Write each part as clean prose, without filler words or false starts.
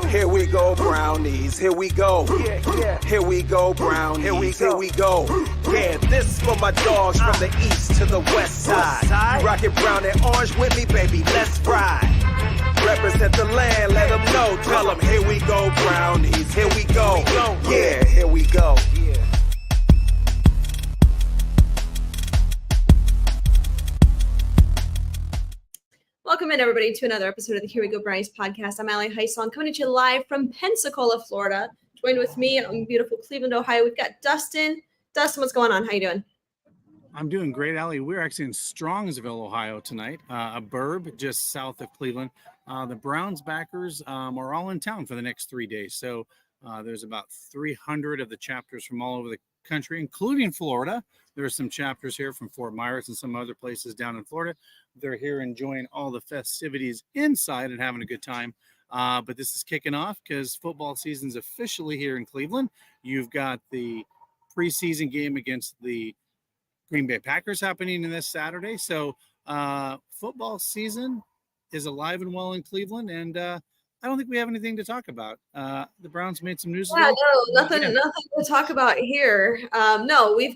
Here we go, brownies. Here we go. Here we go, brownies. Here we go. Yeah, this for my dogs from the east to the west side. You rockin' brown and orange with me, baby. Let's ride. Represent the land, let them know. Tell them, here we go, brownies. Here we go. Yeah, here we go. Welcome in, everybody, to another episode of the Here We Go Brownies podcast. I'm Ali Heisong, coming to you live from Pensacola, Florida. Joined with me in beautiful Cleveland, Ohio, we've got Dustin. Dustin, what's going on? How you doing? I'm doing great, Ali. We're actually in Strongsville, Ohio tonight, a burb just south of Cleveland. The Browns backers are all in town for the next 3 days. So there's about 300 of the chapters from all over the country, including Florida. There are some chapters here from Fort Myers and some other places down in Florida. They're here enjoying all the festivities inside and having a good time. But this is kicking off because football season's officially here in Cleveland. You've got the preseason game against the Green Bay Packers happening this Saturday. So football season is alive and well in Cleveland, and I don't think we have anything to talk about. The Browns made some news. Yeah, no, nothing to talk about here. No, we're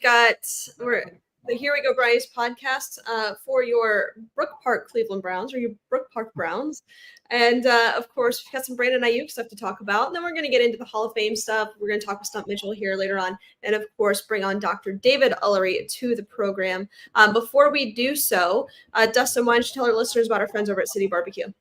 the Here We Go Brownies podcast for your Brook Park Cleveland Browns or your Brook Park Browns. And of course, we've got some Brandon Ayuk stuff to talk about. And then we're going to get into the Hall of Fame stuff. We're going to talk with Stump Mitchell here later on. And of course, bring on Dr. David Ullery to the program. Before we do so, Dustin, why don't you tell our listeners about our friends over at City Barbecue?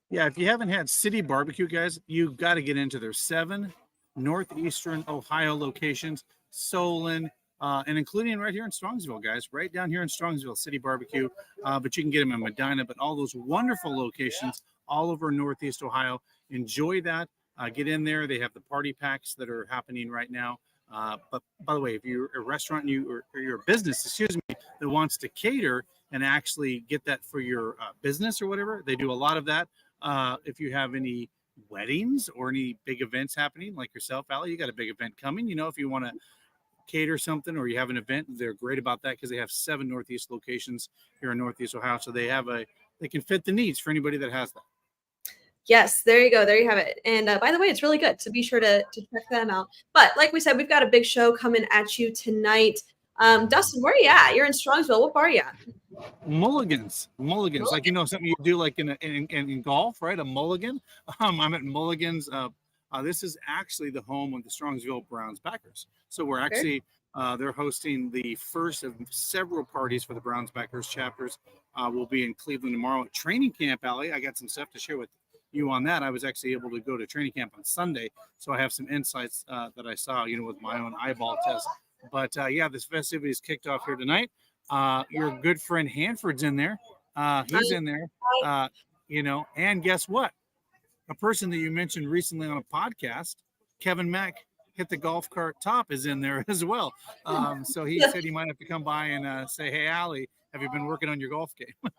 Yeah, if you haven't had City Barbecue, guys, you've got to get into their 7 northeastern Ohio locations, Solon, and including right here in Strongsville, guys, right down here in Strongsville, City Barbecue. But you can get them in Medina, but all those wonderful locations all over Northeast Ohio. Enjoy that. Get in there. They have the party packs that are happening right now. But by the way, if you're a restaurant or you're a business, that wants to cater and actually get that for your business or whatever, they do a lot of that. If you have any weddings or any big events happening like yourself, Ali, you got a big event coming, if you want to cater something or you have an event, they're great about that because they have 7 Northeast locations here in Northeast Ohio. So they can fit the needs for anybody that has that. Yes, there you go. There you have it. And by the way, it's really good. So be sure to check them out. But like we said, we've got a big show coming at you tonight. Dustin, where are you at? You're in Strongsville. What bar are you at? Mulligans. Like, something you do like in golf, right? A mulligan. I'm at Mulligans. This is actually the home of the Strongsville Browns backers. So we're actually, they're hosting the first of several parties for the Browns backers chapters. We'll be in Cleveland tomorrow at training camp, Ali. I got some stuff to share with you on that. I was actually able to go to training camp on Sunday. So I have some insights that I saw, with my own eyeball test. But yeah, this festivities kicked off here tonight. Your good friend Hanford's in there. He's in there, and guess what? A person that you mentioned recently on a podcast, Kevin Mack, hit the golf cart top, is in there as well. So he said he might have to come by and say, hey, Ali, have you been working on your golf game?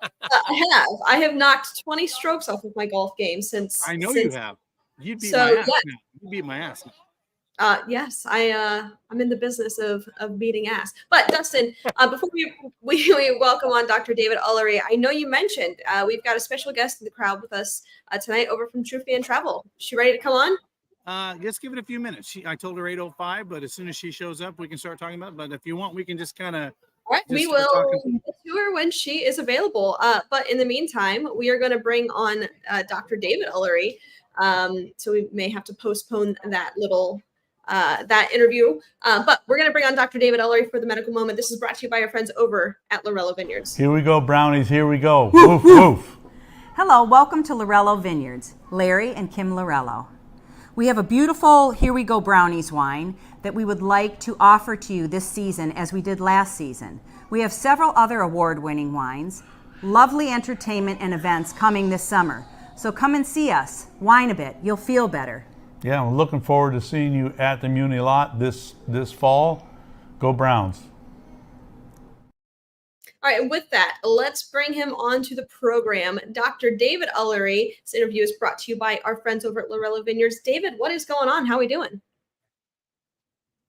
I have knocked 20 strokes off of my golf game since. I know you have. You beat my ass now. You beat my ass now. Yes, I'm in the business of beating ass. But Dustin, before we welcome on Dr. David Ullery, I know you mentioned we've got a special guest in the crowd with us tonight over from Truth and Travel. Is she ready to come on? Let's give it a few minutes. I told her 8:05, but as soon as she shows up, we can start talking about it. But if you want, we can just kind of. All right, we will get to her when she is available. But in the meantime, we are going to bring on Dr. David Ullery. So we may have to postpone that little that interview. But we're going to bring on Dr. David Ullery for the medical moment. This is brought to you by our friends over at Lorello Vineyards. Here we go, brownies. Here we go. Woof, woof. Hello, welcome to Lorello Vineyards, Larry and Kim Lorello. We have a beautiful Here We Go Brownies wine that we would like to offer to you this season as we did last season. We have several other award-winning wines, lovely entertainment and events coming this summer. So come and see us, wine a bit, you'll feel better. Yeah, I'm looking forward to seeing you at the Muni lot this fall. Go Browns. All right, and with that, let's bring him onto the program. Dr. David Ullery. This interview is brought to you by our friends over at Lorello Vineyards. David, what is going on? How are we doing?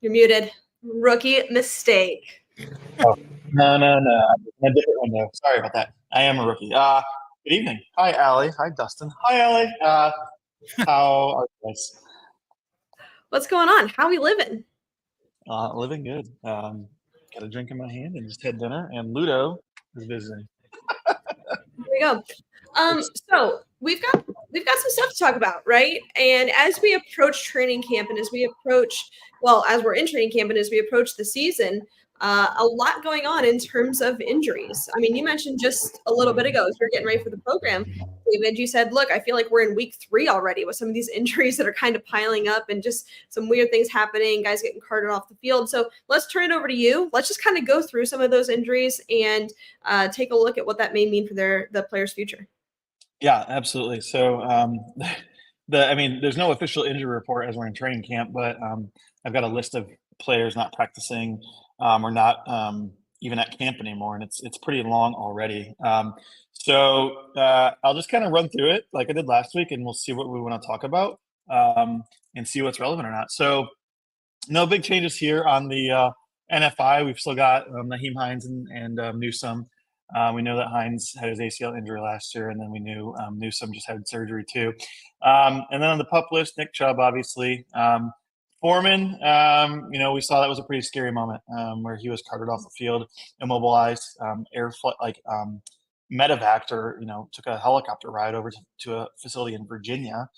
You're muted. Rookie mistake. Oh, no. I'm in a different window. Sorry about that. I am a rookie. Good evening. Hi, Ali. Hi, Dustin. Hi, Ali. How are you guys? What's going on? How we living? Living good. Got a drink in my hand and just had dinner. And Ludo is visiting. There we go. So we've got some stuff to talk about, right? And as we approach training camp, and as we're in training camp, and as we approach the season, a lot going on in terms of injuries. I mean, you mentioned just a little bit ago as we are getting ready for the program, David. You said, "Look, I feel like we're in week 3 already with some of these injuries that are kind of piling up, and just some weird things happening. Guys getting carted off the field." So let's turn it over to you. Let's just kind of go through some of those injuries and take a look at what that may mean for the players' future. Yeah, absolutely. So, there's no official injury report as we're in training camp, but I've got a list of players not practicing or not even at camp anymore, and it's pretty long already. I'll just kind of run through it like I did last week, and we'll see what we want to talk about and see what's relevant or not. So, no big changes here on the NFI. We've still got Naheem Hines and Newsome. We know that Hines had his ACL injury last year, and then we knew Newsome just had surgery too. And then on the PUP list, Nick Chubb, obviously. Foreman, we saw that was a pretty scary moment where he was carted off the field, immobilized, medevaced, or took a helicopter ride over to a facility in Virginia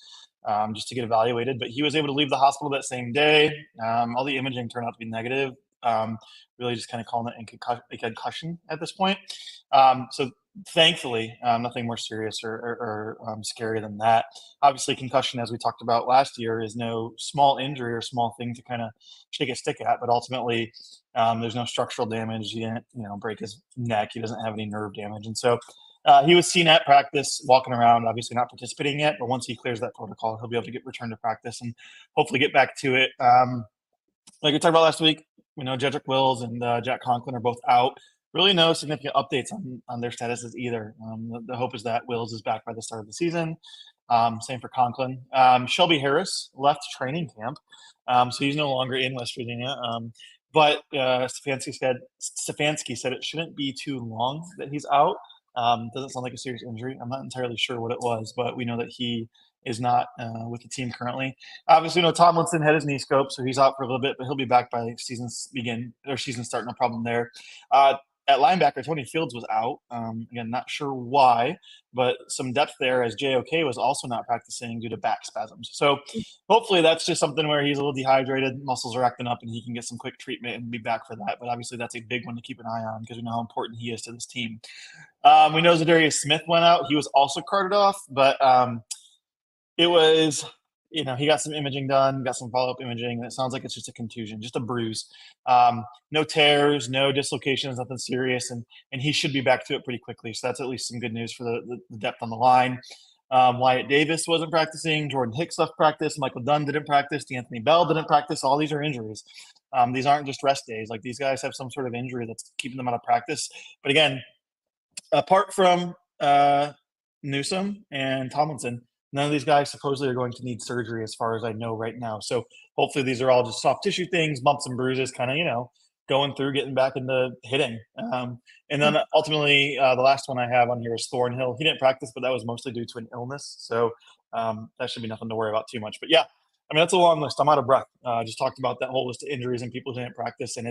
just to get evaluated. But he was able to leave the hospital that same day. All the imaging turned out to be negative. Really just kind of calling it a concussion at this point. So thankfully, nothing more serious or scary than that. Obviously, concussion, as we talked about last year, is no small injury or small thing to kind of shake a stick at. But ultimately, there's no structural damage. He didn't, break his neck. He doesn't have any nerve damage. And so he was seen at practice, walking around, obviously not participating yet. But once he clears that protocol, he'll be able to get returned to practice and hopefully get back to it. Like we talked about last week, we know Jedrick Wills and Jack Conklin are both out. Really no significant updates on their statuses either. The hope is that Wills is back by the start of the season. Same for Conklin. Shelby Harris left training camp, so he's no longer in West Virginia. But Stefanski said it shouldn't be too long that he's out. Doesn't sound like a serious injury. I'm not entirely sure what it was, but we know that he is not with the team currently. Obviously, Tomlinson had his knee scope, so he's out for a little bit, but he'll be back by season start. No problem there. At linebacker, Tony Fields was out. Again, not sure why, but some depth there as JOK was also not practicing due to back spasms. So hopefully that's just something where he's a little dehydrated, muscles are acting up, and he can get some quick treatment and be back for that. But obviously that's a big one to keep an eye on because we know how important he is to this team. We know Zadarius Smith went out. He was also carted off, but it was – he got some imaging done, got some follow-up imaging, and it sounds like it's just a contusion, just a bruise. No tears, no dislocations, nothing serious, and he should be back to it pretty quickly. So that's at least some good news for the depth on the line. Wyatt Davis wasn't practicing. Jordan Hicks left practice. Michael Dunn didn't practice. D'Anthony Bell didn't practice. All these are injuries. These aren't just rest days. Like, these guys have some sort of injury that's keeping them out of practice. But again, apart from Newsome and Tomlinson, none of these guys supposedly are going to need surgery as far as I know right now. So hopefully these are all just soft tissue things, bumps and bruises, kind of, going through, getting back into hitting. And then ultimately, the last one I have on here is Thornhill. He didn't practice, but that was mostly due to an illness. So that should be nothing to worry about too much. But yeah, that's a long list. I'm out of breath. Just talked about that whole list of injuries and people who didn't practice, and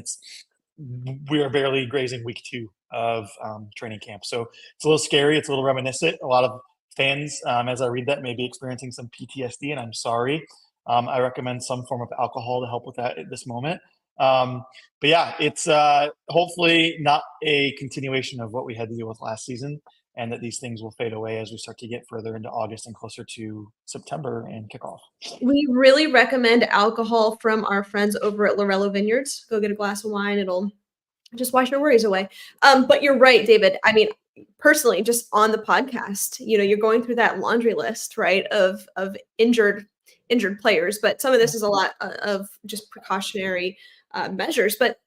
we are barely grazing week 2 of training camp. So it's a little scary. It's a little reminiscent. A lot of fans, as I read that, may be experiencing some PTSD, and I'm sorry. I recommend some form of alcohol to help with that at this moment. But yeah, it's hopefully not a continuation of what we had to deal with last season, and that these things will fade away as we start to get further into August and closer to September and kickoff. We really recommend alcohol from our friends over at Lorello Vineyards. Go get a glass of wine. It'll just wash your worries away. But you're right, David. Personally, just on the podcast, you're going through that laundry list, right, of injured players, but some of this is a lot of just precautionary measures. But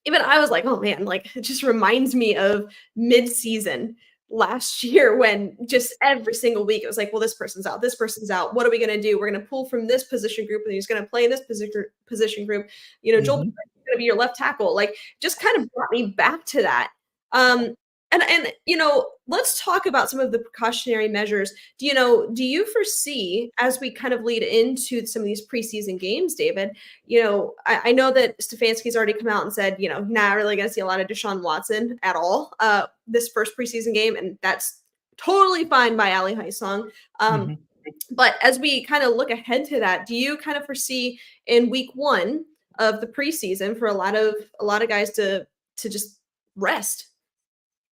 even I was like, oh man, like, it just reminds me of mid-season last year when just every single week it was like, well, this person's out. What are we going to do? We're going to pull from this position group, and he's going to play in this position group. Joel is going to be your left tackle. Like, just kind of brought me back to that. And let's talk about some of the precautionary measures. Do you foresee, as we kind of lead into some of these preseason games, David, I know that Stefanski's already come out and said, not really going to see a lot of Deshaun Watson at all this first preseason game, and that's totally fine by Ali Heisong. But as we kind of look ahead to that, do you kind of foresee in week 1 of the preseason for a lot of guys to just rest?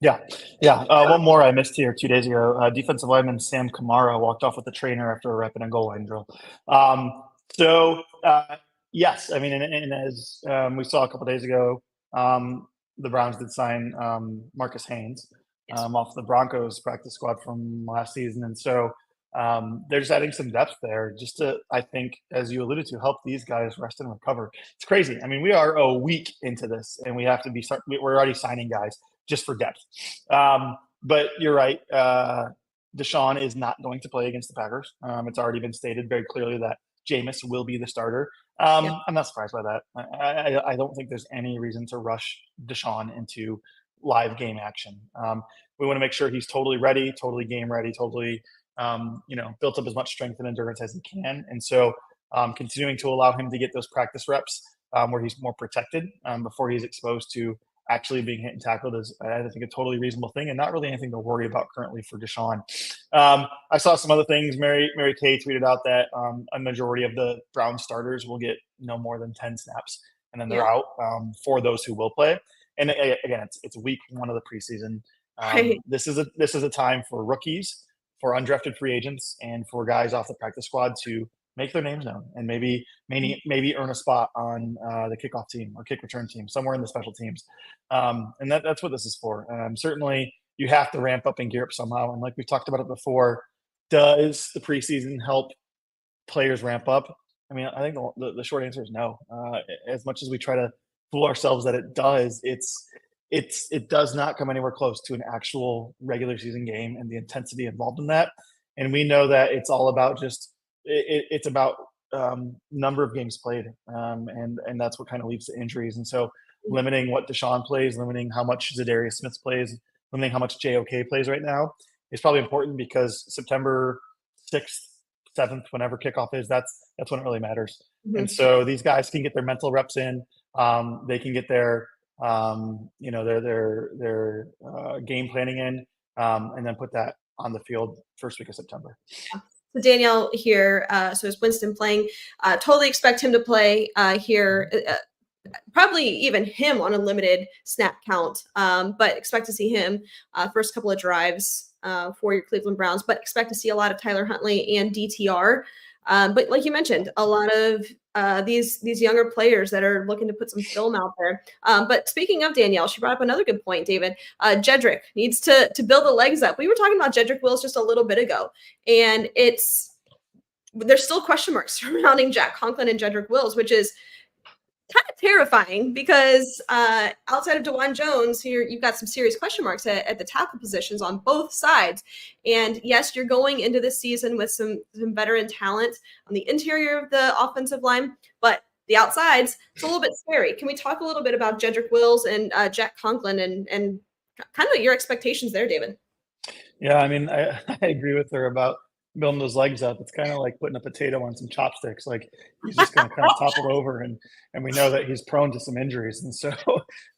Yeah. One more I missed here 2 days ago. Defensive lineman Sam Kamara walked off with the trainer after a rep in a goal line drill. Yes, I mean, and as we saw a couple days ago, the Browns did sign Marcus Haynes off the Broncos practice squad from last season, and so they're just adding some depth there, just to, I think, as you alluded to, help these guys rest and recover. It's crazy. I mean, we are a week into this, and we have to we're already signing guys just for depth. But you're right. Deshaun is not going to play against the Packers. It's already been stated very clearly that Jameis will be the starter. I'm not surprised by that. I don't think there's any reason to rush Deshaun into live game action. We want to make sure he's totally ready, totally game ready, totally built up as much strength and endurance as he can. And so continuing to allow him to get those practice reps where he's more protected before he's exposed to actually being hit and tackled is, I think, a totally reasonable thing and not really anything to worry about currently for Deshaun. I saw some other things. Mary Kay tweeted out that a majority of the Brown starters will get no more than 10 snaps, and then they're out for those who will play. And again, it's week 1 of the preseason. This is a time for rookies, for undrafted free agents, and for guys off the practice squad to make their names known and maybe earn a spot on the kickoff team or kick return team, somewhere in the special teams. And that's what this is for. Certainly, you have to ramp up and gear up somehow. And like we've talked about it before, does the preseason help players ramp up? I mean, I think the short answer is no. As much as we try to fool ourselves that it does, it does not come anywhere close to an actual regular season game and the intensity involved in that. And we know that it's all about it's about number of games played, and that's what kind of leads to injuries. And so limiting what Deshaun plays, limiting how much Zadarius Smith plays, limiting how much JOK plays right now is probably important, because September 6th, 7th, whenever kickoff is, that's when it really matters. And so these guys can get their mental reps in. They can get their their game planning in, and then put that on the field first week of September. So Danielle here, so is Winston playing? Totally expect him to play here. Probably even him on a limited snap count, but expect to see him first couple of drives for your Cleveland Browns, but expect to see a lot of Tyler Huntley and DTR. But like you mentioned, a lot of these younger players that are looking to put some film out there. But speaking of Danielle, she brought up another good point, David. Jedrick needs to build the legs up. We were talking about Jedrick Wills just a little bit ago, and there's still question marks surrounding Jack Conklin and Jedrick Wills, which is kind of terrifying, because outside of DeJuan Jones, here you've got some serious question marks at the tackle positions on both sides. And yes, you're going into this season with some veteran talent on the interior of the offensive line, but the outsides, it's a little bit scary. Can we talk a little bit about Jedrick Wills and Jack Conklin and kind of your expectations there, David? Yeah, I mean, I agree with her about building those legs up. It's kind of like putting a potato on some chopsticks. Like, he's just going to kind of topple over, and we know that he's prone to some injuries. And so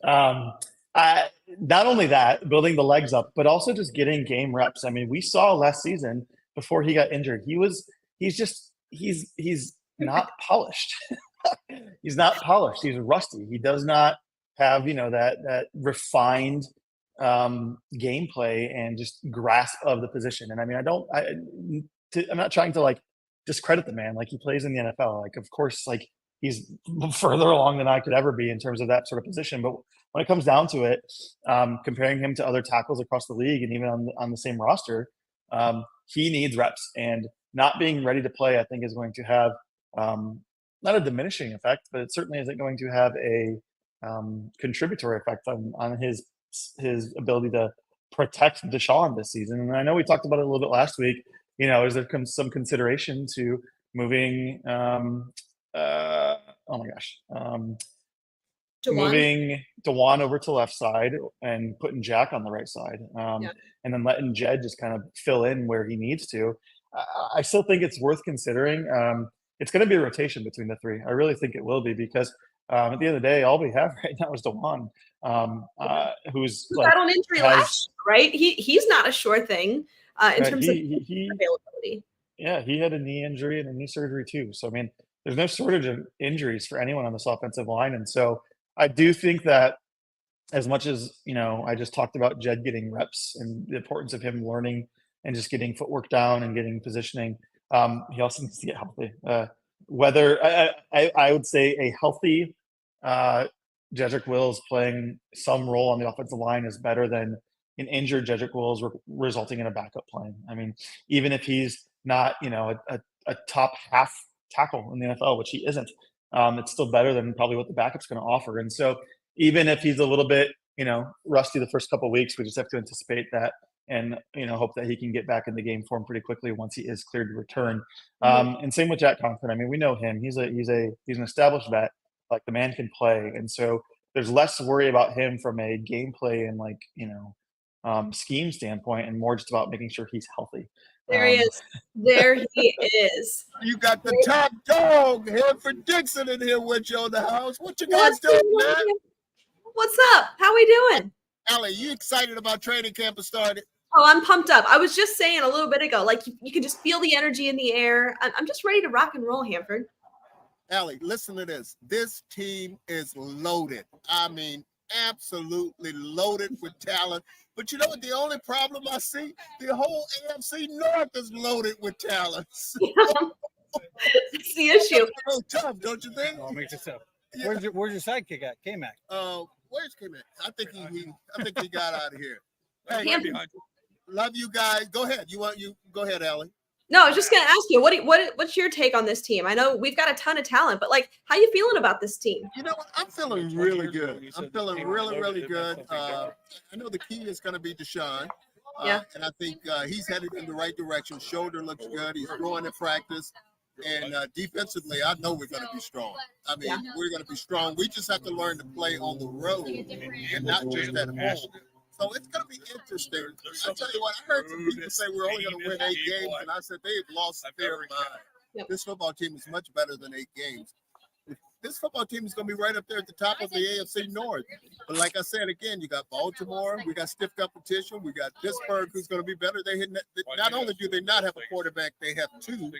not only that, building the legs up, but also just getting game reps. I mean, we saw last season before he got injured, he's not polished. He's not polished. He's rusty. He does not have, that refined gameplay and just grasp of the position. And I mean, I'm not trying to discredit the man. Like, he plays in the NFL. Like, of course, he's further along than I could ever be in terms of that sort of position. But when it comes down to it, comparing him to other tackles across the league and even on the same roster, he needs reps, and not being ready to play, I think, is going to have not a diminishing effect, but it certainly isn't going to have a contributory effect on his ability to protect Deshaun this season. And I know we talked about it a little bit last week. Is there some consideration to moving? moving Dewan over to left side and putting Jack on the right side, and then letting Jed just kind of fill in where he needs to. I still think it's worth considering. It's going to be a rotation between the three. I really think it will be because at the end of the day, all we have right now is Dewan, who's like, got an injury last year, right? He's not a sure thing in terms of availability. Yeah, he had a knee injury and a knee surgery too. So I mean, there's no shortage of injuries for anyone on this offensive line, and so I do think that as much as I just talked about Jed getting reps and the importance of him learning and just getting footwork down and getting positioning, he also needs to get healthy. Whether I would say a healthy Jedrick Wills playing some role on the offensive line is better than an injured Jedrick Wills resulting in a backup playing. I mean, even if he's not, a top half tackle in the NFL, which he isn't, it's still better than probably what the backup's going to offer. And so even if he's a little bit, rusty the first couple of weeks, we just have to anticipate that and, hope that he can get back in the game form pretty quickly once he is cleared to return. And same with Jack Conklin. I mean, we know him. He's an established vet. Like, the man can play. And so there's less to worry about him from a gameplay and scheme standpoint, and more just about making sure he's healthy. There he is. There he is. You got the top dog, Hanford Dixon, in here with you on the house. What you guys doing, man? What's up? How we doing? Allie, you excited about training camp has started? Oh, I'm pumped up. I was just saying a little bit ago, like you can just feel the energy in the air. I'm just ready to rock and roll, Hanford. Allie, listen to this. This team is loaded. I mean, absolutely loaded with talent. But you know what? The only problem I see, the whole AFC North is loaded with talent. It's the issue. So tough, don't you think? Oh, it makes it tough. Yeah. Where's your sidekick at? K-Mac. Where's K-Mac? I think he got out of here. Hey, Hanford. love you guys. Go ahead. Go ahead, Allie. No, I was just going to ask you, what's your take on this team? I know we've got a ton of talent, but how you feeling about this team? You know what? I'm feeling really good. I'm feeling really, really good. I know the key is going to be Deshaun. And I think he's headed in the right direction. Shoulder looks good. He's growing in practice. And defensively, I know we're going to be strong. I mean, we're going to be strong. We just have to learn to play on the road and not just at home. So it's going to be interesting. I tell you what, I heard some people say we're only going to win 8 games, and I said they've lost their mind. Yep. This football team is much better than 8 games. This football team is going to be right up there at the top of the AFC North. But like I said, again, you got Baltimore, we got stiff competition, we got Pittsburgh, who's going to be better. Not only do they not have a quarterback, they have 2,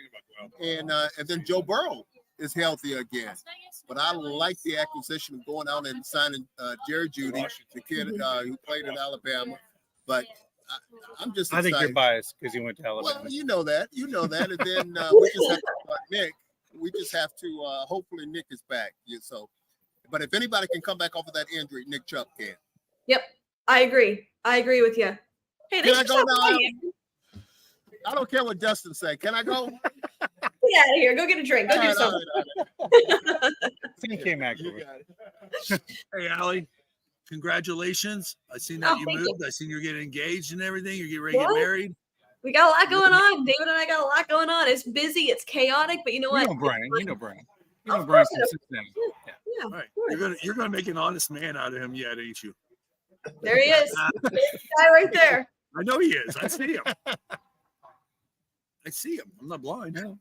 and then Joe Burrow is healthy again. But I like the acquisition of going out and signing Jerry Jeudy, the kid who played at Alabama. But I'm just excited. I think you're biased because he went to Alabama. Well, you know that. And then we just have to Nick. We just have to hopefully Nick is back. But if anybody can come back off of that injury, Nick Chubb can. Yep, I agree. I agree with you. Hey, can I go now? I don't care what Dustin say. Can I go? Get out of here. Go get a drink. Go do something. Hey, Allie, congratulations. I seen that you moved. I seen you're getting engaged and everything. You're getting ready to get married. We got a lot going on. David and I got a lot going on. It's busy. It's chaotic. But you know what? You know Brian. Brian from Cincinnati. Yeah. All right. You're gonna make an honest man out of him yet, ain't you? There he is. Guy right there. I know he is. I see him. I'm not blind now.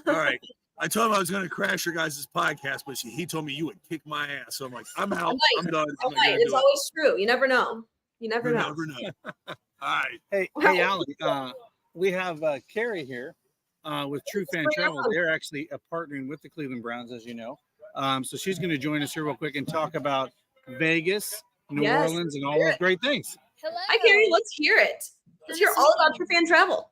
All right. I told him I was going to crash your guys' podcast, but he told me you would kick my ass. So I'm like, I'm out. I'm done. It's always true. You never know. You never know. All right. Hey, Allie, we have Carrie here with True Fan Travel. They're actually partnering with the Cleveland Browns, as you know. So she's going to join us here real quick and talk about Vegas, New Orleans, and all those great things. Hello. Hi, Carrie. Let's hear it. Let's hear all about True Fan Travel.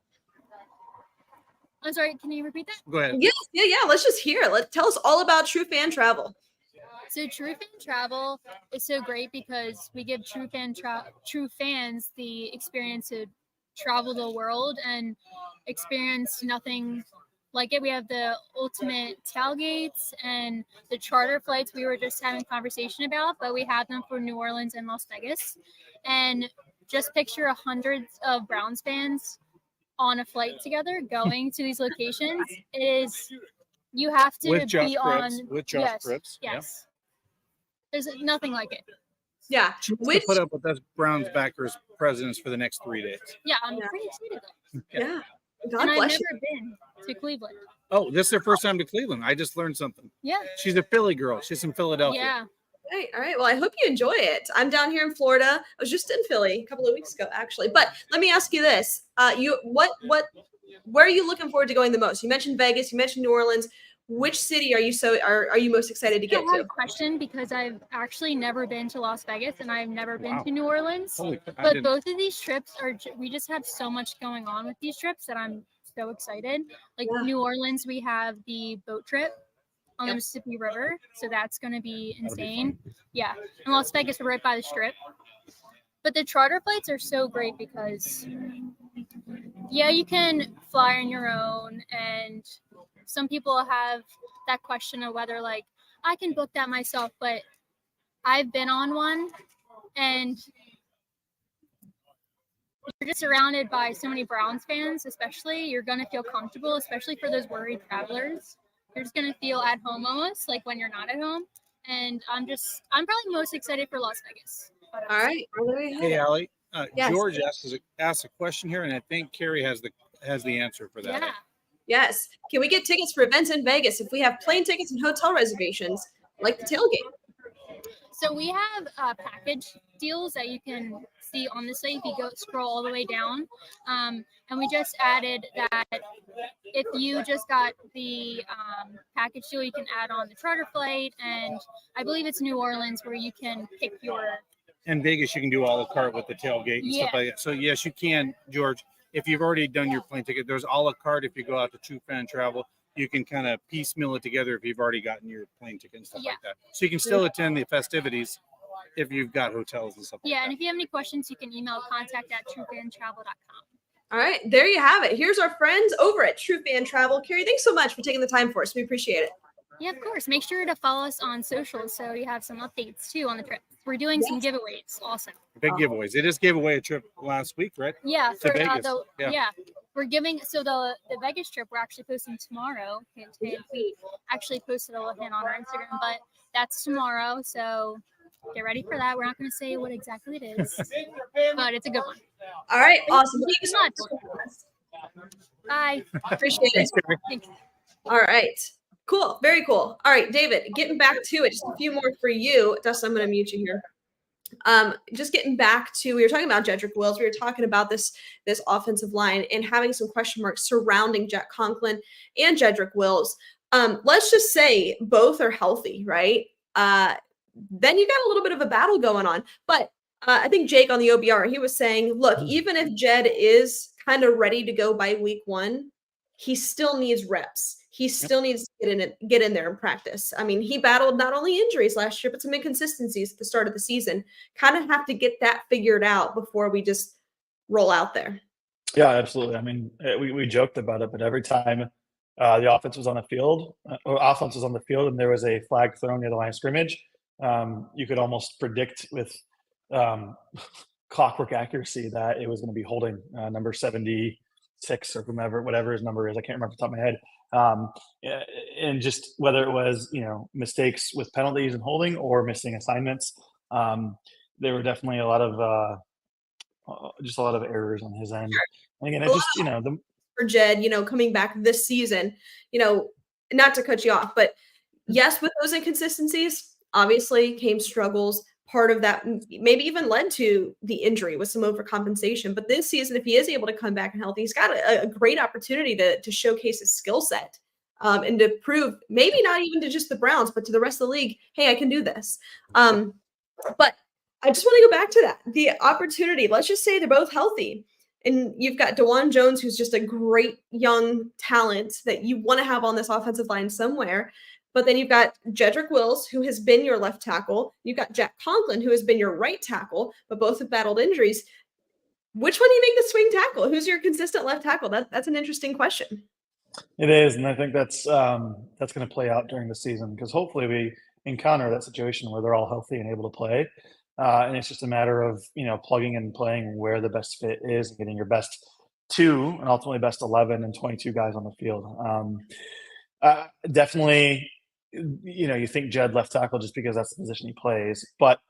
I'm sorry, can you repeat that? Go ahead. Yes, yeah. Let's just hear it. Tell us all about True Fan Travel. So True Fan Travel is so great because we give true fans the experience to travel the world and experience nothing like it. We have the ultimate tailgates and the charter flights we were just having a conversation about, but we have them for New Orleans and Las Vegas. And just picture hundreds of Browns fans on a flight together going to these locations. You have to with Josh be Cripps, on with Josh Cripps. Yes. There's nothing like it. Yeah. She wants to put up with us Browns backers presidents for the next 3 days. Yeah, I'm pretty excited though. Yeah. God And I've bless never you. been to Cleveland. Oh, this is their first time to Cleveland. I just learned something. Yeah. She's a Philly girl. She's from Philadelphia. Yeah. All right. Well, I hope you enjoy it. I'm down here in Florida. I was just in Philly a couple of weeks ago, actually. But let me ask you this: where are you looking forward to going the most? You mentioned Vegas. You mentioned New Orleans. Which city are you most excited to get I have to? a question because I've actually never been to Las Vegas and I've never been to New Orleans. But both of these trips we just have so much going on with these trips that I'm so excited. Like New Orleans, we have the boat trip on the Mississippi River, so that's going to be insane. Yeah, and Las Vegas, we're right by the Strip. But the charter flights are so great because, yeah, you can fly on your own, and some people have that question of whether, like, I can book that myself, but I've been on one, and you're just surrounded by so many Browns fans, especially. You're going to feel comfortable, especially for those worried travelers. You're just going to feel at home almost, like when you're not at home. And I'm probably most excited for Las Vegas. All right. Hey, Ali, Yes. George asked a question here, and I think Carrie has the answer for that. Yeah. Yes. Can we get tickets for events in Vegas if we have plane tickets and hotel reservations, like the tailgate? So we have package deals that you can see on the site if you scroll all the way down. And we just added that if you just got the package deal, you can add on the charter flight. And I believe it's New Orleans where you can pick your... In Vegas, you can do a la carte with the tailgate and stuff like that. So, yes, you can, George. If you've already done your plane ticket, there's a la carte. If you go out to True Fan Travel, you can kind of piecemeal it together if you've already gotten your plane ticket and stuff like that. So you can still attend the festivities if you've got hotels and stuff like that. Yeah, and if you have any questions, you can email contact@truefantravel.com. All right, there you have it. Here's our friends over at True Fan Travel. Carrie, thanks so much for taking the time for us. We appreciate it. Yeah, of course. Make sure to follow us on social so you have some updates too on the trip. We're doing some giveaways. Awesome. Big giveaways. They just gave away a trip last week, right? Yeah, To Vegas. We're giving the Vegas trip we're actually posting tomorrow. Today we actually posted a little hint on our Instagram, but that's tomorrow. So get ready for that. We're not going to say what exactly it is, but it's a good one. All right, awesome. Thank you so much. Bye. Appreciate it. Thanks. All right. Cool. Very cool. All right, David, getting back to it, just a few more for you. Dustin, I'm going to mute you here. Just getting back to, we were talking about Jedrick Wills. We were talking about this offensive line and having some question marks surrounding Jack Conklin and Jedrick Wills. Let's just say both are healthy, right? Then you got a little bit of a battle going on. But I think Jake on the OBR, he was saying, look, even if Jed is kind of ready to go by week 1, he still needs reps. He still needs to get in there and practice. I mean, he battled not only injuries last year, but some inconsistencies at the start of the season. Kind of have to get that figured out before we just roll out there. Yeah, absolutely. I mean, we joked about it, but every time the offense was on the field, and there was a flag thrown near the line of scrimmage, you could almost predict with clockwork accuracy that it was going to be holding number 76 or whatever his number is. I can't remember off the top of my head. And just whether it was, mistakes with penalties and holding or missing assignments, there were definitely a lot of errors on his end. And again, for Jed, coming back this season, not to cut you off, but yes, with those inconsistencies, obviously came struggles. Part of that maybe even led to the injury with some overcompensation. But this season, if he is able to come back and healthy, he's got a great opportunity to showcase his skill set and to prove maybe not even to just the Browns, but to the rest of the league, hey, I can do this. But I just want to go back to that. The opportunity, let's just say they're both healthy. And you've got DeJuan Jones, who's just a great young talent that you want to have on this offensive line somewhere. But then you've got Jedrick Wills, who has been your left tackle. You've got Jack Conklin, who has been your right tackle, but both have battled injuries. Which one do you make the swing tackle? Who's your consistent left tackle? That's an interesting question. It is, and I think that's going to play out during the season because hopefully we encounter that situation where they're all healthy and able to play. And it's just a matter of, plugging and playing where the best fit is and getting your best 2 and ultimately best 11 and 22 guys on the field. Definitely you think Jed left tackle just because that's the position he plays, but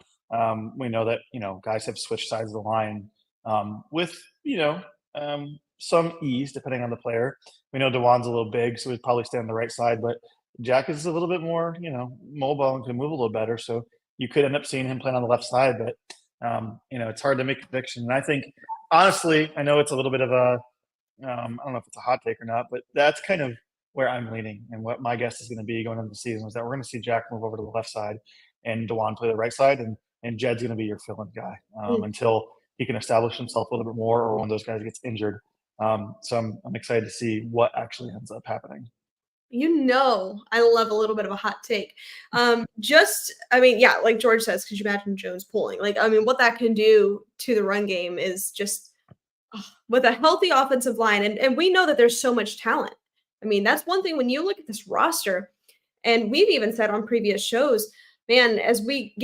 we know that guys have switched sides of the line with some ease depending on the player. We know Dewan's a little big, so he'd probably stay on the right side, but Jack is a little bit more mobile and can move a little better, so you could end up seeing him playing on the left side. But it's hard to make a prediction. And I think honestly, I know it's a little bit of a I don't know if it's a hot take or not, but that's kind of where I'm leaning, and what my guess is going to be going into the season is that we're going to see Jack move over to the left side and Dewan play the right side, and Jed's going to be your fill-in guy until he can establish himself a little bit more, or one of those guys gets injured. So I'm excited to see what actually ends up happening. I love a little bit of a hot take. Like George says, could you imagine Jones pulling? What that can do to the run game is just with a healthy offensive line. And we know that there's so much talent. That's one thing when you look at this roster, and we've even said on previous shows, man, as we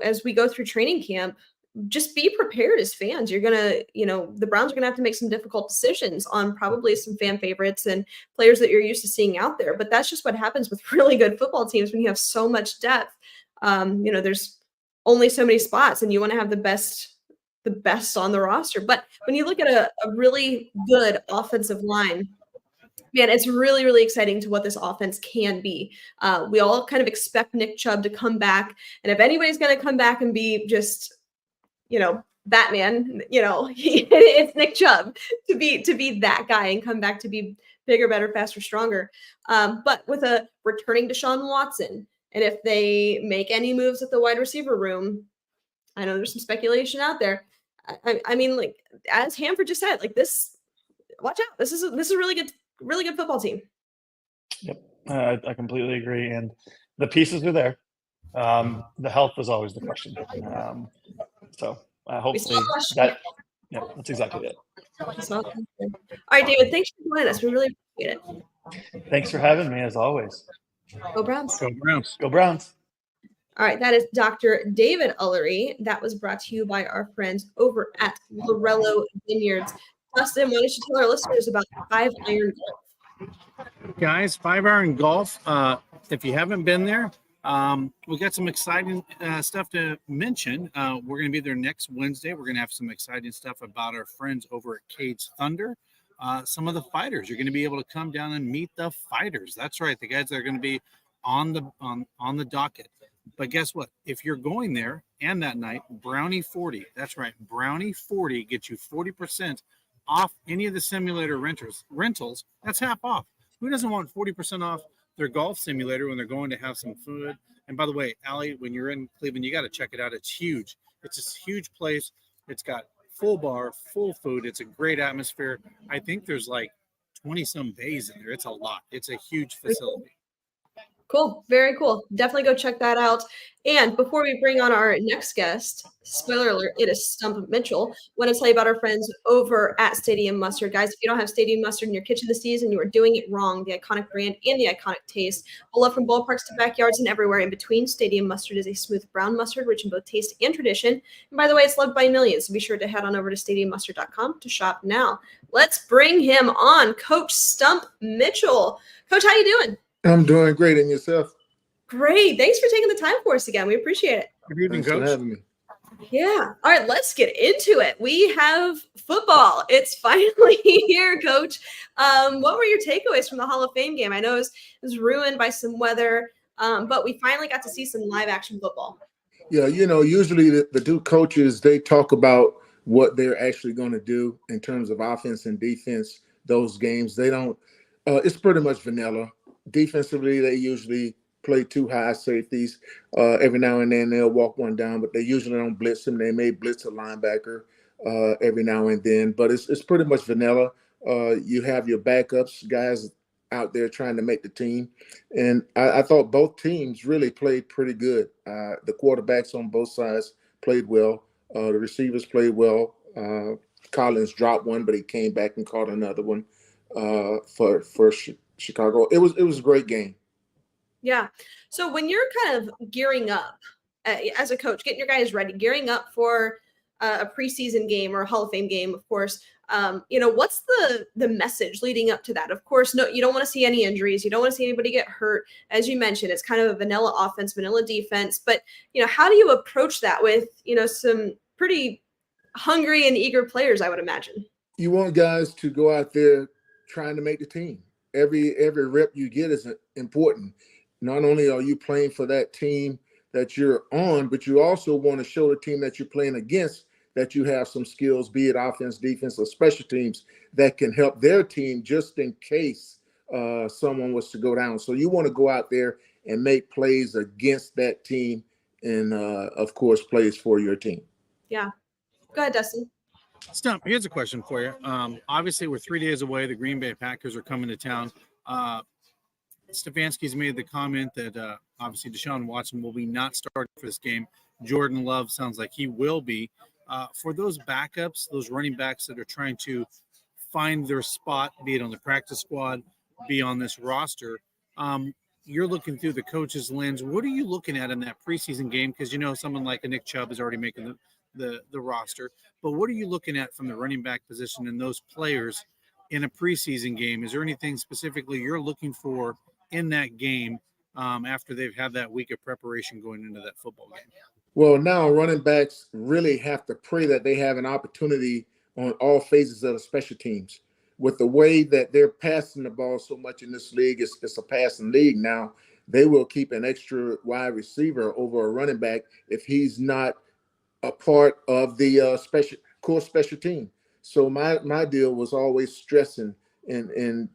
as we go through training camp, just be prepared as fans. You're going to, the Browns are going to have to make some difficult decisions on probably some fan favorites and players that you're used to seeing out there. But that's just what happens with really good football teams when you have so much depth. There's only so many spots, and you want to have the best on the roster. But when you look at a really good offensive line, man, it's really, really exciting to what this offense can be. We all kind of expect Nick Chubb to come back. And if anybody's going to come back and be just, Batman, it's Nick Chubb to be that guy and come back to be bigger, better, faster, stronger. But with a returning Deshaun Watson, and if they make any moves at the wide receiver room, I know there's some speculation out there. As Hanford just said, this, watch out. This is a really good football team. Yep. I completely agree. And the pieces are there. The health is always the question. So hopefully that's exactly it. All right, David, thanks for joining us. We really appreciate it. Thanks for having me, as always. Go Browns. Go Browns. Go Browns. All right, that is Dr. David Ullery. That was brought to you by our friends over at Lorello Vineyards. Dustin, why don't you tell our listeners about 5 Iron Golf? Guys, 5 Iron Golf. If you haven't been there, we got some exciting stuff to mention. We're going to be there next Wednesday. We're going to have some exciting stuff about our friends over at Cage Thunder. Some of the fighters. You're going to be able to come down and meet the fighters. That's right, the guys that are going to be on the docket. But guess what? If you're going there and that night, Brownie 40. That's right, Brownie 40 gets you 40% off any of the simulator rentals. That's half off. Who doesn't want 40% off their golf simulator when they're going to have some food? And by the way, Ali, when you're in Cleveland, you got to check it out. It's huge. It's this huge place. It's got full bar, full food. It's a great atmosphere. I think there's like 20 some bays in there. It's a lot. It's a huge facility. Cool. Very cool. Definitely go check that out. And before we bring on our next guest, spoiler alert, it is Stump Mitchell. I want to tell you about our friends over at Stadium Mustard. Guys, if you don't have Stadium Mustard in your kitchen this season, you are doing it wrong. The iconic brand and the iconic taste. All love from ballparks to backyards and everywhere in between. Stadium Mustard is a smooth brown mustard rich in both taste and tradition. And by the way, it's loved by millions. So be sure to head on over to stadiummustard.com to shop now. Let's bring him on, Coach Stump Mitchell. Coach, how you doing? I'm doing great. And yourself? Great. Thanks for taking the time for us again. We appreciate it. Good evening, Thanks Coach. for having me. Yeah. All right, let's get into it. We have football. It's finally here, Coach. What were your takeaways from the Hall of Fame game? I know it was ruined by some weather, but we finally got to see some live action football. Yeah, usually the two coaches, they talk about what they're actually going to do in terms of offense and defense, those games. They don't it's pretty much vanilla. Defensively, they usually play 2 high safeties. Every now and then they'll walk one down, but they usually don't blitz them. They may blitz a linebacker every now and then, but it's pretty much vanilla. You have your backups, guys out there trying to make the team. And I thought both teams really played pretty good. The quarterbacks on both sides played well. The receivers played well. Collins dropped one, but he came back and caught another one for Chicago. It was a great game. Yeah. So when you're kind of gearing up as a coach, getting your guys ready, gearing up for a preseason game or a Hall of Fame game, of course, what's the message leading up to that? Of course, no, you don't want to see any injuries. You don't want to see anybody get hurt. As you mentioned, it's kind of a vanilla offense, vanilla defense. But, how do you approach that with, some pretty hungry and eager players, I would imagine? You want guys to go out there trying to make the team. Every rep you get is important. Not only are you playing for that team that you're on, but you also want to show the team that you're playing against that you have some skills, be it offense, defense, or special teams that can help their team just in case someone was to go down. So you want to go out there and make plays against that team and, of course, plays for your team. Yeah. Go ahead, Dustin. Stump, here's a question for you. Obviously, we're 3 days away. The Green Bay Packers are coming to town. Stefanski's made the comment that obviously Deshaun Watson will be not starting for this game. Jordan Love sounds like he will be. For those backups, those running backs that are trying to find their spot, be it on the practice squad, be on this roster, you're looking through the coach's lens. What are you looking at in that preseason game? Because someone like a Nick Chubb is already making the roster. But what are you looking at from the running back position and those players in a preseason game? Is there anything specifically you're looking for in that game after they've had that week of preparation going into that football game? Well, now running backs really have to pray that they have an opportunity on all phases of the special teams. With the way that they're passing the ball so much in this league, it's a passing league now. They will keep an extra wide receiver over a running back if he's not a part of the special team. So my deal was always stressing and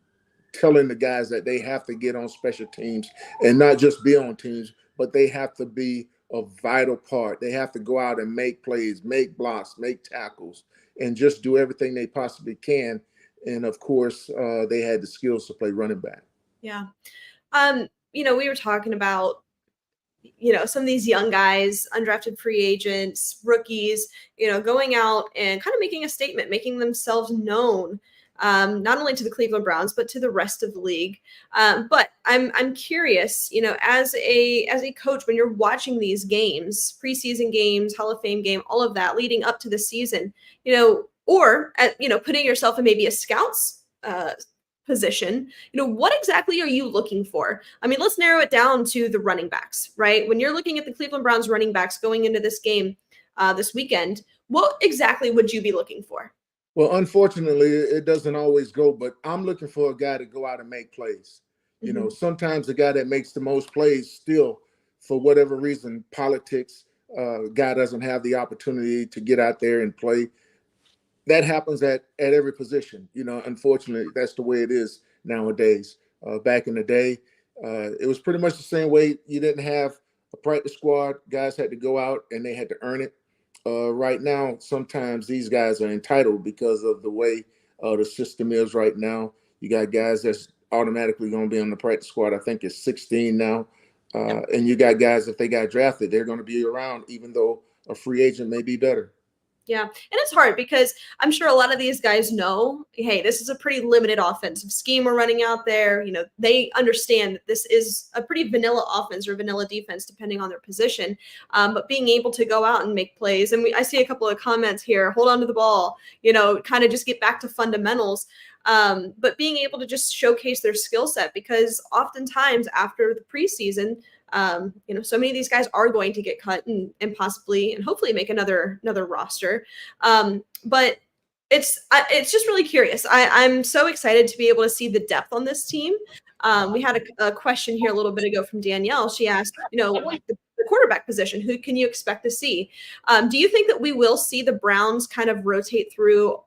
telling the guys that they have to get on special teams and not just be on teams, but they have to be a vital part. They have to go out and make plays, make blocks, make tackles, and just do everything they possibly can. And of course, they had the skills to play running back. Yeah. We were talking about some of these young guys, undrafted free agents, rookies, going out and kind of making a statement, making themselves known, not only to the Cleveland Browns, but to the rest of the league. But I'm curious, as a coach, when you're watching these games, preseason games, Hall of Fame game, all of that leading up to the season, or putting yourself in maybe a scout's position, what exactly are you looking for? I mean, let's narrow it down to the running backs, right? When you're looking at the Cleveland Browns running backs going into this game this weekend, what exactly would you be looking for? Well, unfortunately, it doesn't always go, but I'm looking for a guy to go out and make plays. Mm-hmm. Sometimes the guy that makes the most plays still, for whatever reason, politics, guy doesn't have the opportunity to get out there and play. That happens at every position. Unfortunately, that's the way it is nowadays. Back in the day, it was pretty much the same way. You didn't have a practice squad. Guys had to go out and they had to earn it. Right now, sometimes these guys are entitled because of the way the system is right now. You got guys that's automatically going to be on the practice squad. I think it's 16 now. And you got guys, if they got drafted, they're going to be around, even though a free agent may be better. Yeah. And it's hard because I'm sure a lot of these guys know, hey, this is a pretty limited offensive scheme we're running out there. They understand that this is a pretty vanilla offense or vanilla defense, depending on their position. But being able to go out and make plays. And I see a couple of comments here, hold on to the ball, kind of just get back to fundamentals. But being able to just showcase their skill set, because oftentimes after the preseason, so many of these guys are going to get cut and possibly and hopefully make another roster. But it's just really curious. I'm so excited to be able to see the depth on this team. We had a question here a little bit ago from Danielle. She asked, the quarterback position, who can you expect to see? Do you think that we will see the Browns kind of rotate through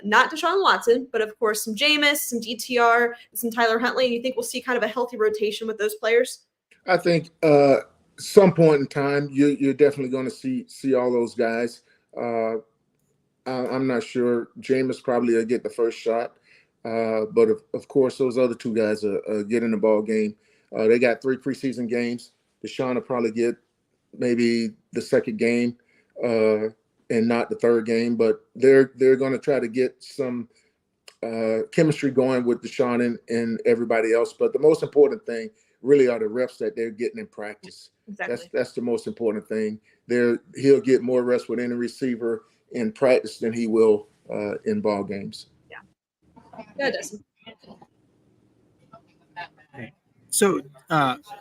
not Deshaun Watson, but of course some Jameis, some DTR, and some Tyler Huntley? You think we'll see kind of a healthy rotation with those players? I think some point in time, you're definitely going to see all those guys. I'm not sure. Jameis probably will get the first shot. But of course, those other two guys are getting the ball game. They got 3 preseason games. Deshaun will probably get maybe the second game and not the third game. But they're going to try to get some chemistry going with Deshaun and everybody else. But the most important thing really are the reps that they're getting in practice. Exactly. That's the most important thing. He'll get more reps with any receiver. in practice than he will in ball games. Yeah, Dustin. So,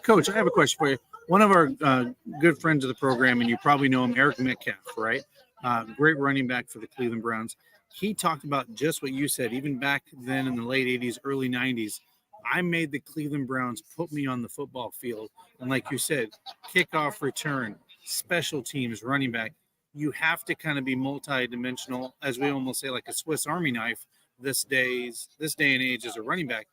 Coach, I have a question for you. One of our good friends of the program, and you probably know him, Eric Metcalf, right? Great running back for the Cleveland Browns. He talked about just what you said, even back then in the late 80s, early 90s. I made the Cleveland Browns put me on the football field. And like you said, kickoff return, special teams, running back. You have to kind of be multi-dimensional, as we almost say, like a Swiss Army knife this day and age as a running back.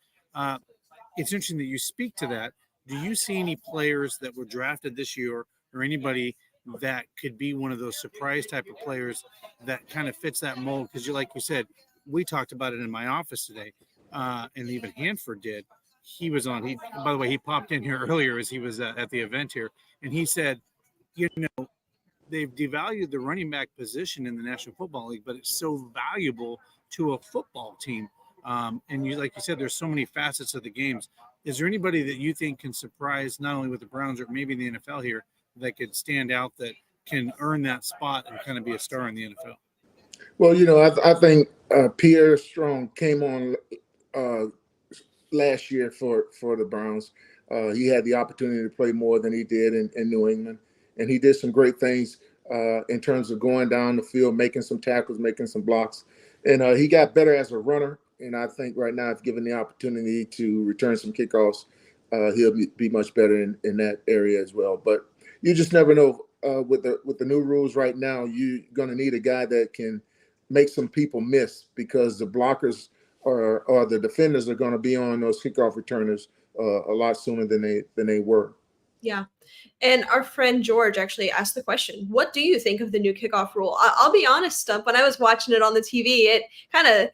It's interesting that you speak to that. Do you see any players that were drafted this year or anybody that could be one of those surprise type of players that kind of fits that mold? Because like you said, we talked about it in my office today, and even Hanford did. He was on. By the way, he popped in here earlier as he was at the event here, and he said, they've devalued the running back position in the National Football League, but it's so valuable to a football team. And like you said, there's so many facets of the games. Is there anybody that you think can surprise not only with the Browns or maybe the NFL here that could stand out that can earn that spot and kind of be a star in the NFL? Well, I think Pierre Strong came on last year for the Browns. He had the opportunity to play more than he did in New England, and he did some great things in terms of going down the field, making some tackles, making some blocks, and he got better as a runner. And I think right now, if given the opportunity to return some kickoffs, he'll be much better in that area as well. But you just never know. With the new rules right now, you're going to need a guy that can make some people miss, because the blockers or the defenders are going to be on those kickoff returners a lot sooner than they were. Yeah. And our friend George actually asked the question, what do you think of the new kickoff rule? I'll be honest, Stump, when I was watching it on the TV, it kind of,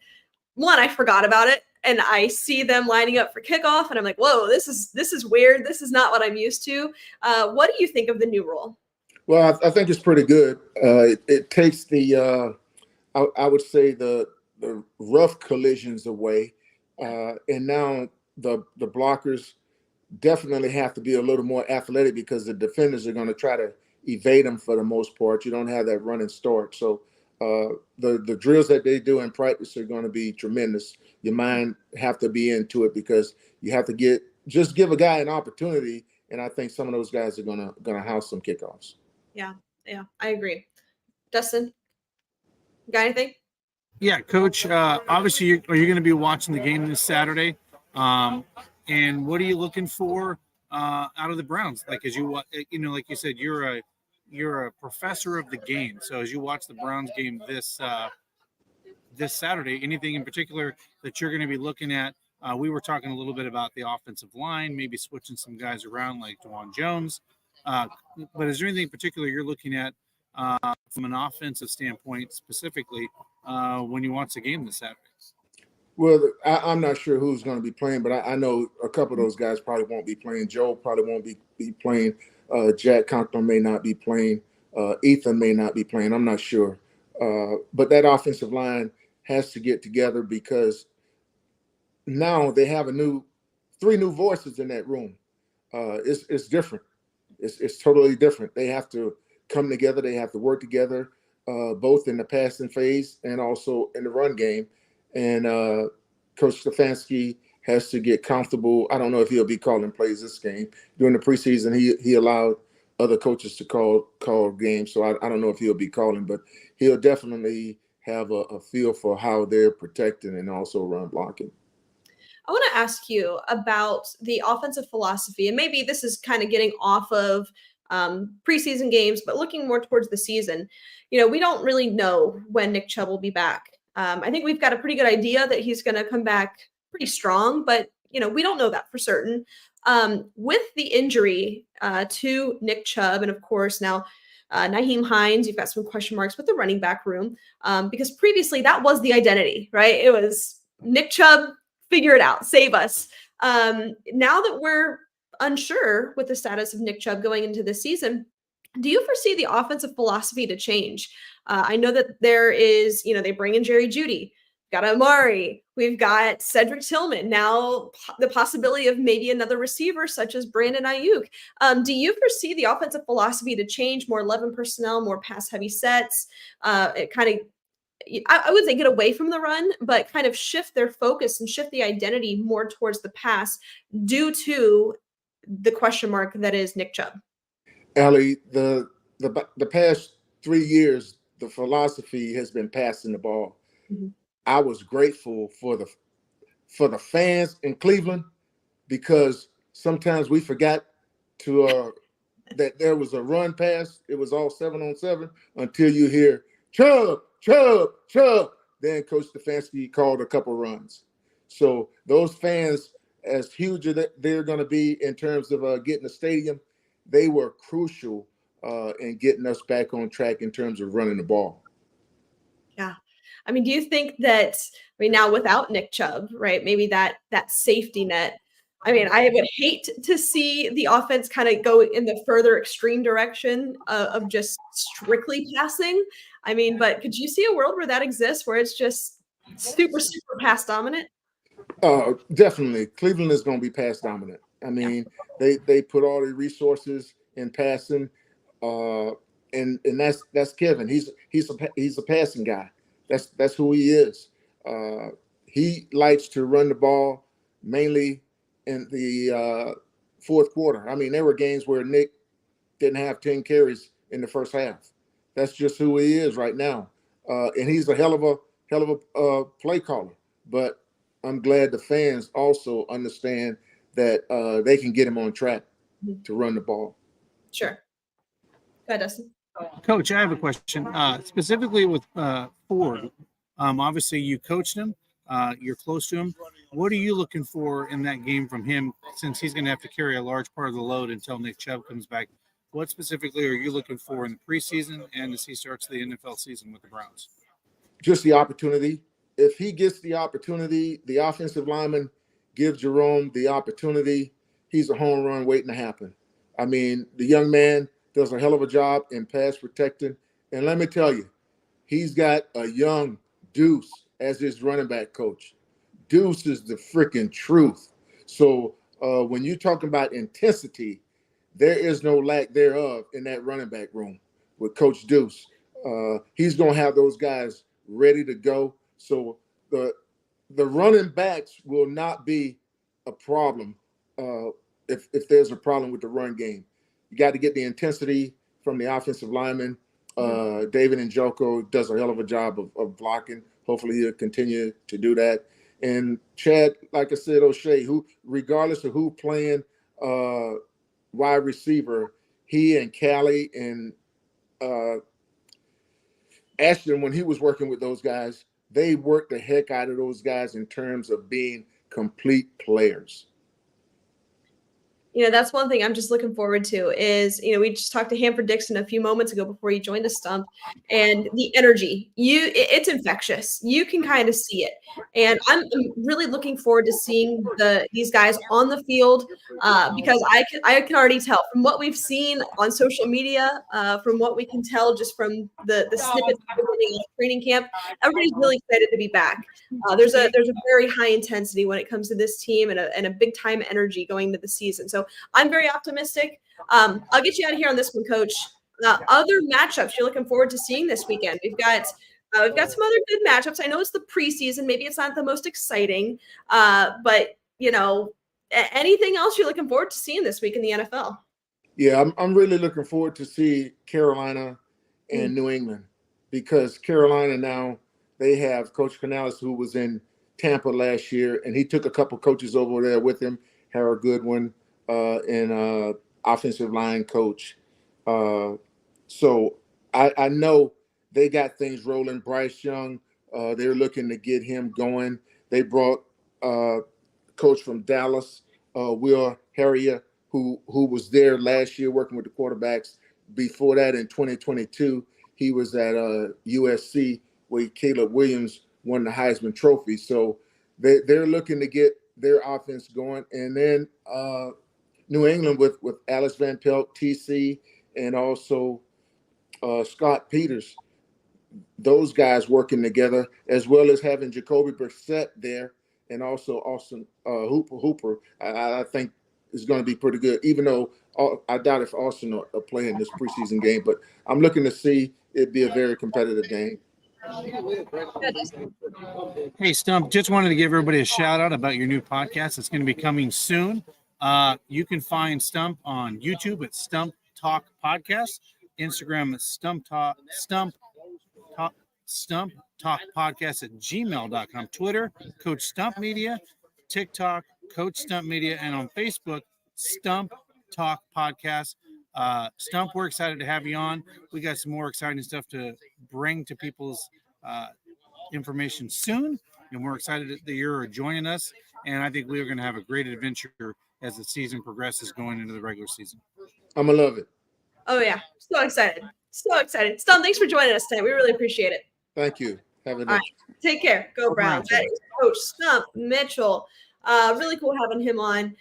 I forgot about it, and I see them lining up for kickoff, and I'm like, whoa, this is weird. This is not what I'm used to. What do you think of the new rule? Well, I think it's pretty good. It takes the, I would say the rough collisions away, and now the blockers definitely have to be a little more athletic, because the defenders are going to try to evade them for the most part. You don't have that running start. So the drills that they do in practice are going to be tremendous. Your mind have to be into it, because you have to give a guy an opportunity. And I think some of those guys are going to house some kickoffs. Yeah, I agree. Dustin, got anything? Yeah, Coach. Obviously, are you going to be watching the game this Saturday? And what are you looking for out of the Browns? Like, as you like you said, you're a professor of the game. So as you watch the Browns game this Saturday, anything in particular that you're going to be looking at? We were talking a little bit about the offensive line, maybe switching some guys around like DeJuan Jones. But is there anything in particular you're looking at from an offensive standpoint specifically when you watch the game this Saturday? Well, I'm not sure who's going to be playing, but I know a couple of those guys probably won't be playing. Joe probably won't be playing. Jack Conklin may not be playing. Ethan may not be playing. I'm not sure. But that offensive line has to get together, because now they have three new voices in that room. It's different. It's totally different. They have to come together. They have to work together, both in the passing phase and also in the run game. And Coach Stefanski has to get comfortable. I don't know if he'll be calling plays this game. During the preseason, he allowed other coaches to call games. So I don't know if he'll be calling, but he'll definitely have a feel for how they're protecting and also run blocking. I want to ask you about the offensive philosophy, and maybe this is kind of getting off of preseason games, but looking more towards the season. We don't really know when Nick Chubb will be back. I think we've got a pretty good idea that he's going to come back pretty strong, but we don't know that for certain. With the injury to Nick Chubb, and of course now Nyheim Hines, you've got some question marks with the running back room, because previously that was the identity, right? It was Nick Chubb, figure it out, save us. Now that we're unsure with the status of Nick Chubb going into this season, do you foresee the offensive philosophy to change? I know that there is, they bring in Jerry Jeudy. got Amari. We've got Cedric Tillman. Now the possibility of maybe another receiver such as Brandon Ayuk. Do you foresee the offensive philosophy to change, more 11 personnel, more pass heavy sets? It kind of, I would say, get away from the run, but kind of shift their focus and shift the identity more towards the pass due to the question mark that is Nick Chubb. Ali, the past 3 years, the philosophy has been passing the ball. Mm-hmm. I was grateful for the fans in Cleveland, because sometimes we forgot to that there was a run pass. It was all 7-on-7 until you hear Chubb, Chubb, Chubb. Then Coach Stefanski called a couple runs. So those fans, as huge as they're going to be in terms of getting the stadium, they were crucial in getting us back on track in terms of running the ball. Yeah. I mean, do you think that, now without Nick Chubb, right, maybe that safety net, I mean, I would hate to see the offense kind of go in the further extreme direction of just strictly passing. I mean, but could you see a world where that exists, where it's just super, super pass dominant? Definitely. Cleveland is going to be pass dominant. I mean, they put all the resources in passing, and that's Kevin. He's a passing guy. That's who he is. He likes to run the ball mainly in the fourth quarter. I mean, there were games where Nick didn't have 10 carries in the first half. That's just who he is right now, and he's a hell of a play caller. But I'm glad the fans also understand that they can get him on track to run the ball. Sure. Go ahead, Dustin. Coach, I have a question specifically with Ford. Obviously, you coached him. You're close to him. What are you looking for in that game from him, since he's going to have to carry a large part of the load until Nick Chubb comes back? What specifically are you looking for in the preseason and as he starts the NFL season with the Browns? Just the opportunity. If he gets the opportunity, the offensive lineman gives Jerome the opportunity, he's a home run waiting to happen. I mean, the young man does a hell of a job in pass protecting. And let me tell you, he's got a young Deuce as his running back coach. Deuce is the freaking truth. So when you're talking about intensity, there is no lack thereof in that running back room with Coach Deuce. He's going to have those guys ready to go. So the running backs will not be a problem if there's a problem with the run game. You got to get the intensity from the offensive lineman. David Njoku does a hell of a job of blocking. Hopefully he'll continue to do that. And Chad, like I said, O'Shea, who, regardless of who playing wide receiver, he and Callie and Ashton, when he was working with those guys, they worked the heck out of those guys in terms of being complete players. That's one thing I'm just looking forward to is, we just talked to Hanford Dixon a few moments ago before he joined the Stump, and the energy, it's infectious. You can kind of see it. And I'm really looking forward to seeing these guys on the field because I can already tell from what we've seen on social media, from what we can tell just from the snippets of training camp, everybody's really excited to be back. There's a very high intensity when it comes to this team and a big time energy going into the season. So I'm very optimistic. I'll get you out of here on this one, Coach. Other matchups you're looking forward to seeing this weekend? We've got some other good matchups. I know it's the preseason. Maybe it's not the most exciting, but anything else you're looking forward to seeing this week in the NFL? Yeah, I'm really looking forward to see Carolina and New England, because Carolina now, they have Coach Canales, who was in Tampa last year, and he took a couple coaches over there with him, Harold Goodwin, and offensive line coach. So I know they got things rolling. Bryce Young, they're looking to get him going. They brought coach from Dallas, Will Harrier, who was there last year working with the quarterbacks. Before that, in 2022, he was at USC, where Caleb Williams won the Heisman Trophy. So they're looking to get their offense going. And then New England with Alex Van Pelt, TC, and also Scott Peters. those guys working together, as well as having Jacoby Brissett there, and also Austin Hooper. I think is going to be pretty good. Even though I doubt if Austin will play in this preseason game, but I'm looking to see it be a very competitive game. Hey, Stump, just wanted to give everybody a shout out about your new podcast. It's going to be coming soon. You can find Stump on YouTube at Stump Talk Podcast, Instagram at Stump Talk Podcast at gmail.com, Twitter, Coach Stump Media, TikTok, Coach Stump Media, and on Facebook, Stump Talk Podcast. Stump, we're excited to have you on. We got some more exciting stuff to bring to people's information soon, and we're excited that you're joining us, and I think we are going to have a great adventure as the season progresses going into the regular season. I'm going to love it. Oh, yeah. So excited. So excited. Stump, thanks for joining us today. We really appreciate it. Thank you. Have a nice. Right. Take care. Go Browns. That is Coach Stump Mitchell. Really cool having him on.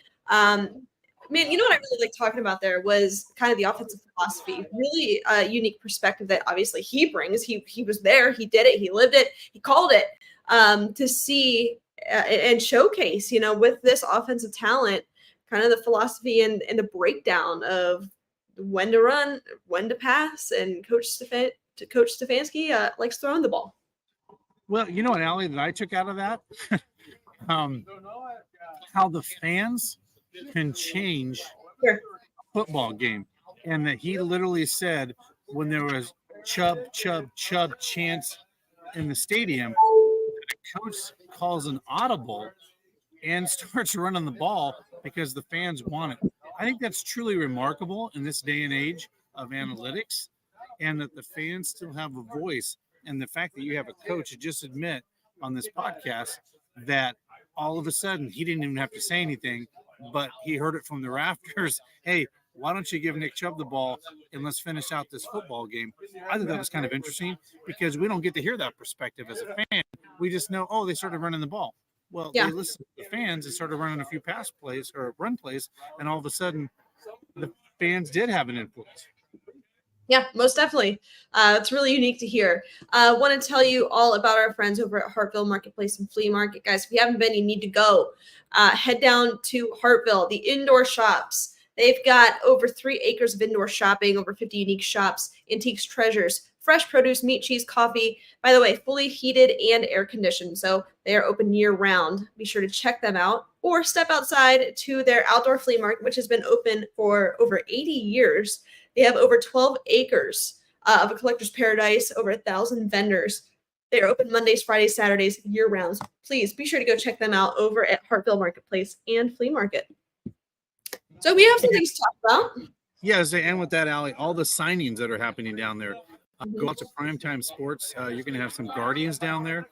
Man, you know what I really like talking about there was kind of the offensive philosophy. Really unique perspective that obviously he brings. He was there. He did it. He lived it. He called it. To see and showcase, with this offensive talent, kind of the philosophy and the breakdown of when to run, when to pass, and Coach Stefanski likes throwing the ball. Well, you know what, Ali, that I took out of that? How the fans can change a football game. And that he literally said when there was chub chants in the stadium, the coach calls an audible and starts running the ball because the fans want it. I think that's truly remarkable in this day and age of analytics, and that the fans still have a voice. And the fact that you have a coach just admit on this podcast that all of a sudden he didn't even have to say anything, but he heard it from the rafters. Hey, why don't you give Nick Chubb the ball and let's finish out this football game? I think that was kind of interesting because we don't get to hear that perspective as a fan. We just know, they started running the ball. Well, they listened to the fans and started running a few pass plays or run plays, and all of a sudden the fans did have an influence. Yeah, most definitely. It's really unique to hear. I want to tell you all about our friends over at Hartville Marketplace and Flea Market. Guys, if you haven't been, you need to go. Head down to Hartville, the indoor shops. They've got over 3 acres of indoor shopping, over 50 unique shops, antiques, treasures, fresh produce, meat, cheese, coffee. By the way, fully heated and air conditioned, so they are open year round. Be sure to check them out or step outside to their outdoor flea market, which has been open for over 80 years. They have over 12 acres of a collector's paradise, over 1,000 vendors. They are open Mondays, Fridays, Saturdays, year round. Please be sure to go check them out over at Hartville Marketplace and Flea Market. So we have some things to talk about. Yes, and with that, Ali, all the signings that are happening down there. Go out to Primetime Sports. You're going to have some Guardians down there.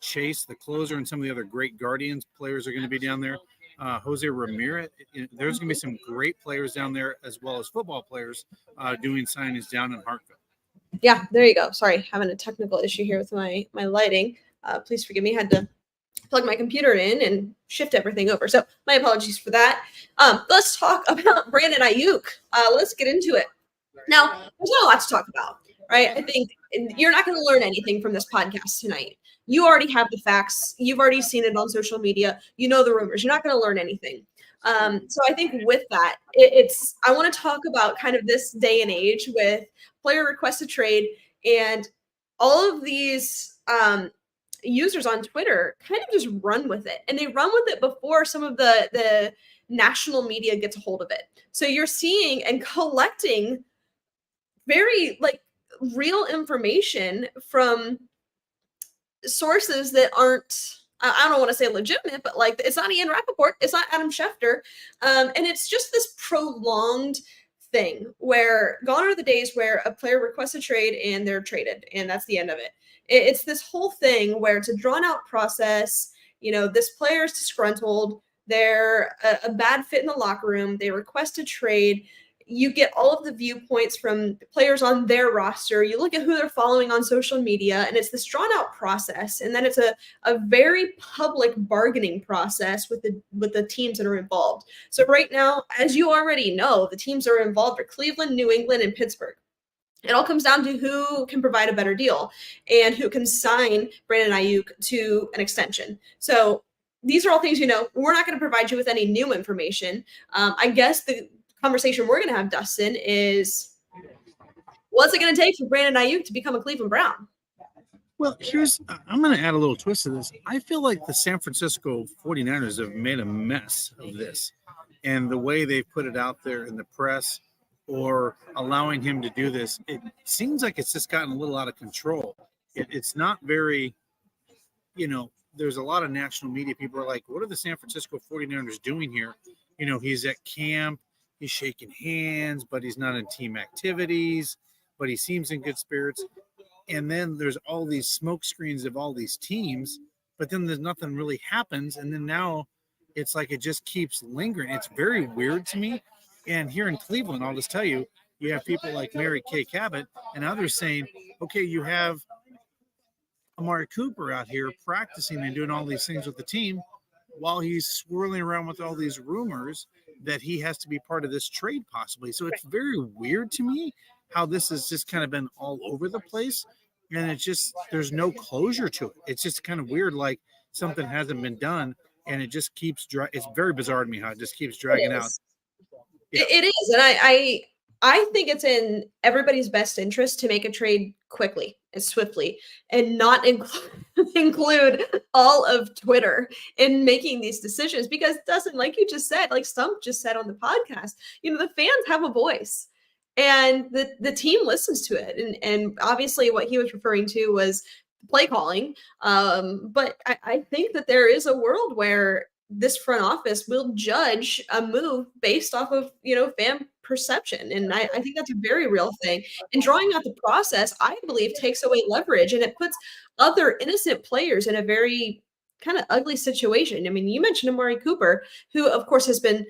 Chase, the closer, and some of the other great Guardians players are going to be down there. Jose Ramirez. There's going to be some great players down there, as well as football players doing signings down in Hartville. Yeah, there you go. Sorry, having a technical issue here with my lighting. Please forgive me. I had to plug my computer in and shift everything over. So my apologies for that. Let's talk about Brandon Ayuk. Let's get into it. Now, there's not a lot to talk about, right? I think you're not going to learn anything from this podcast tonight. You already have the facts. You've already seen it on social media. You know the rumors. You're not going to learn anything. So I think with that, I want to talk about kind of this day and age with player requested trade and all of these users on Twitter kind of just run with it. And they run with it before some of the national media gets a hold of it. So you're seeing and collecting very real information from sources that aren't, I don't want to say legitimate, but it's not Ian Rappaport, it's not Adam Schefter. And it's just this prolonged thing where gone are the days where a player requests a trade and they're traded and that's the end of it. It's this whole thing where it's a drawn out process. This player is disgruntled. They're a bad fit in the locker room. They request a trade. You get all of the viewpoints from players on their roster. You look at who they're following on social media, and it's this drawn out process. And then it's a very public bargaining process with the teams that are involved. So right now, as you already know, the teams that are involved are Cleveland, New England, and Pittsburgh. It all comes down to who can provide a better deal and who can sign Brandon Ayuk to an extension. So these are all things, we're not going to provide you with any new information. I guess the conversation we're going to have, Dustin, is what's it going to take for Brandon Ayuk to become a Cleveland Brown? Well, I'm going to add a little twist to this. I feel like the San Francisco 49ers have made a mess of this. And the way they put it out there in the press or allowing him to do this, it seems like it's just gotten a little out of control. It's not very, there's a lot of national media. People are like, what are the San Francisco 49ers doing here? He's at camp, he's shaking hands, but he's not in team activities, but he seems in good spirits. And then there's all these smoke screens of all these teams, but then there's nothing really happens. And then now it's like it just keeps lingering. It's very weird to me. And here in Cleveland, I'll just tell you, you have people like Mary Kay Cabot and others saying, okay, you have Amari Cooper out here practicing and doing all these things with the team while he's swirling around with all these rumors that he has to be part of this trade possibly. So it's very weird to me how this has just kind of been all over the place. And it's just, there's no closure to it. It's just kind of weird, like something hasn't been done and it just keeps, it's very bizarre to me how it just keeps dragging out. Yeah. It is. And I think it's in everybody's best interest to make a trade quickly and swiftly and not include all of Twitter in making these decisions, because Dustin, like you just said, like Stump just said on the podcast, the fans have a voice and the team listens to it. And obviously what he was referring to was play calling. But I think that there is a world where this front office will judge a move based off of, fan perception. And I think that's a very real thing. And drawing out the process, I believe, takes away leverage and it puts other innocent players in a very kind of ugly situation. I mean, you mentioned Amari Cooper, who of course has been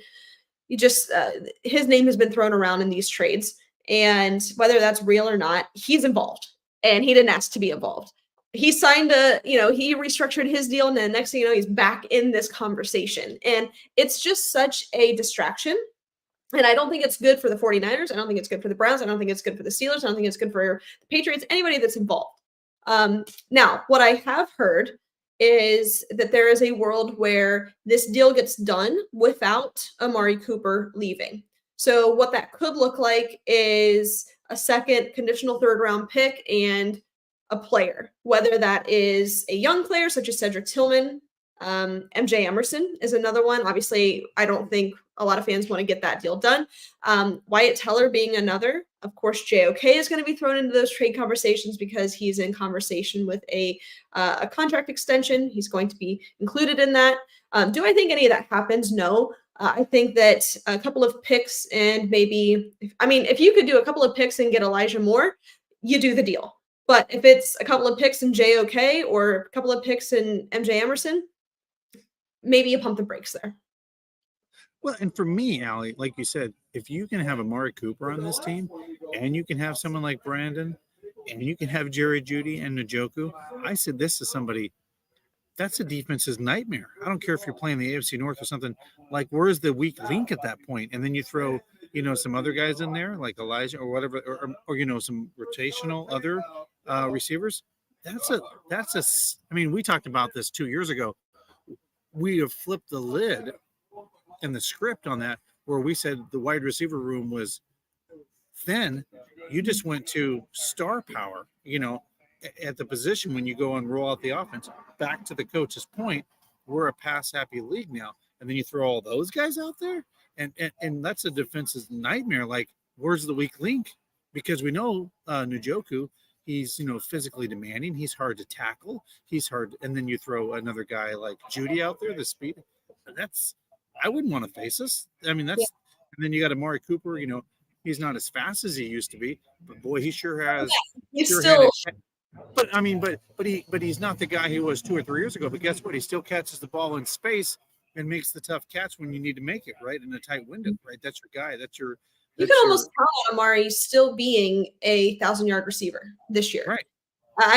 his name has been thrown around in these trades. And whether that's real or not, he's involved and he didn't ask to be involved. He signed he restructured his deal, and then next thing you know, he's back in this conversation. And it's just such a distraction. And I don't think it's good for the 49ers. I don't think it's good for the Browns. I don't think it's good for the Steelers. I don't think it's good for the Patriots, anybody that's involved. Now, what I have heard is that there is a world where this deal gets done without Amari Cooper leaving. So what that could look like is a second conditional third-round pick and a player, whether that is a young player such as Cedric Tillman. MJ Emerson is another one. Obviously, I don't think a lot of fans want to get that deal done. Wyatt Teller being another. Of course, JOK is going to be thrown into those trade conversations because he's in conversation with a contract extension. He's going to be included in that. Do I think any of that happens? No. I think that a couple of picks and if you could do a couple of picks and get Elijah Moore, you do the deal. But if it's a couple of picks in JOK or a couple of picks in MJ Emerson, maybe you pump the brakes there. Well, and for me, Ali, like you said, if you can have Amari Cooper on this team and you can have someone like Brandon and you can have Jerry Jeudy and Njoku, I said this is somebody that's a defense's nightmare. I don't care if you're playing the AFC North or something. Like, where's the weak link at that point? And then you throw, some other guys in there like Elijah or whatever, or some rotational other receivers. We talked about this 2 years ago. We have flipped the lid and the script on that, where we said the wide receiver room was thin. You just went to star power, at the position when you go and roll out the offense. Back to the coach's point, we're a pass-happy league now. And then you throw all those guys out there, and that's a defense's nightmare. Like, where's the weak link? Because we know Njoku, he's, physically demanding. He's hard to tackle. He's hard. And then you throw another guy like Jeudy out there, the speed. I wouldn't want to face us. And then you got Amari Cooper, he's not as fast as he used to be, but boy, he sure has. But he's not the guy he was 2 or 3 years ago. But guess what? He still catches the ball in space and makes the tough catch when you need to make it, right? In a tight window, right? That's your guy. You can almost count on Amari still being a 1,000-yard receiver this year. Right.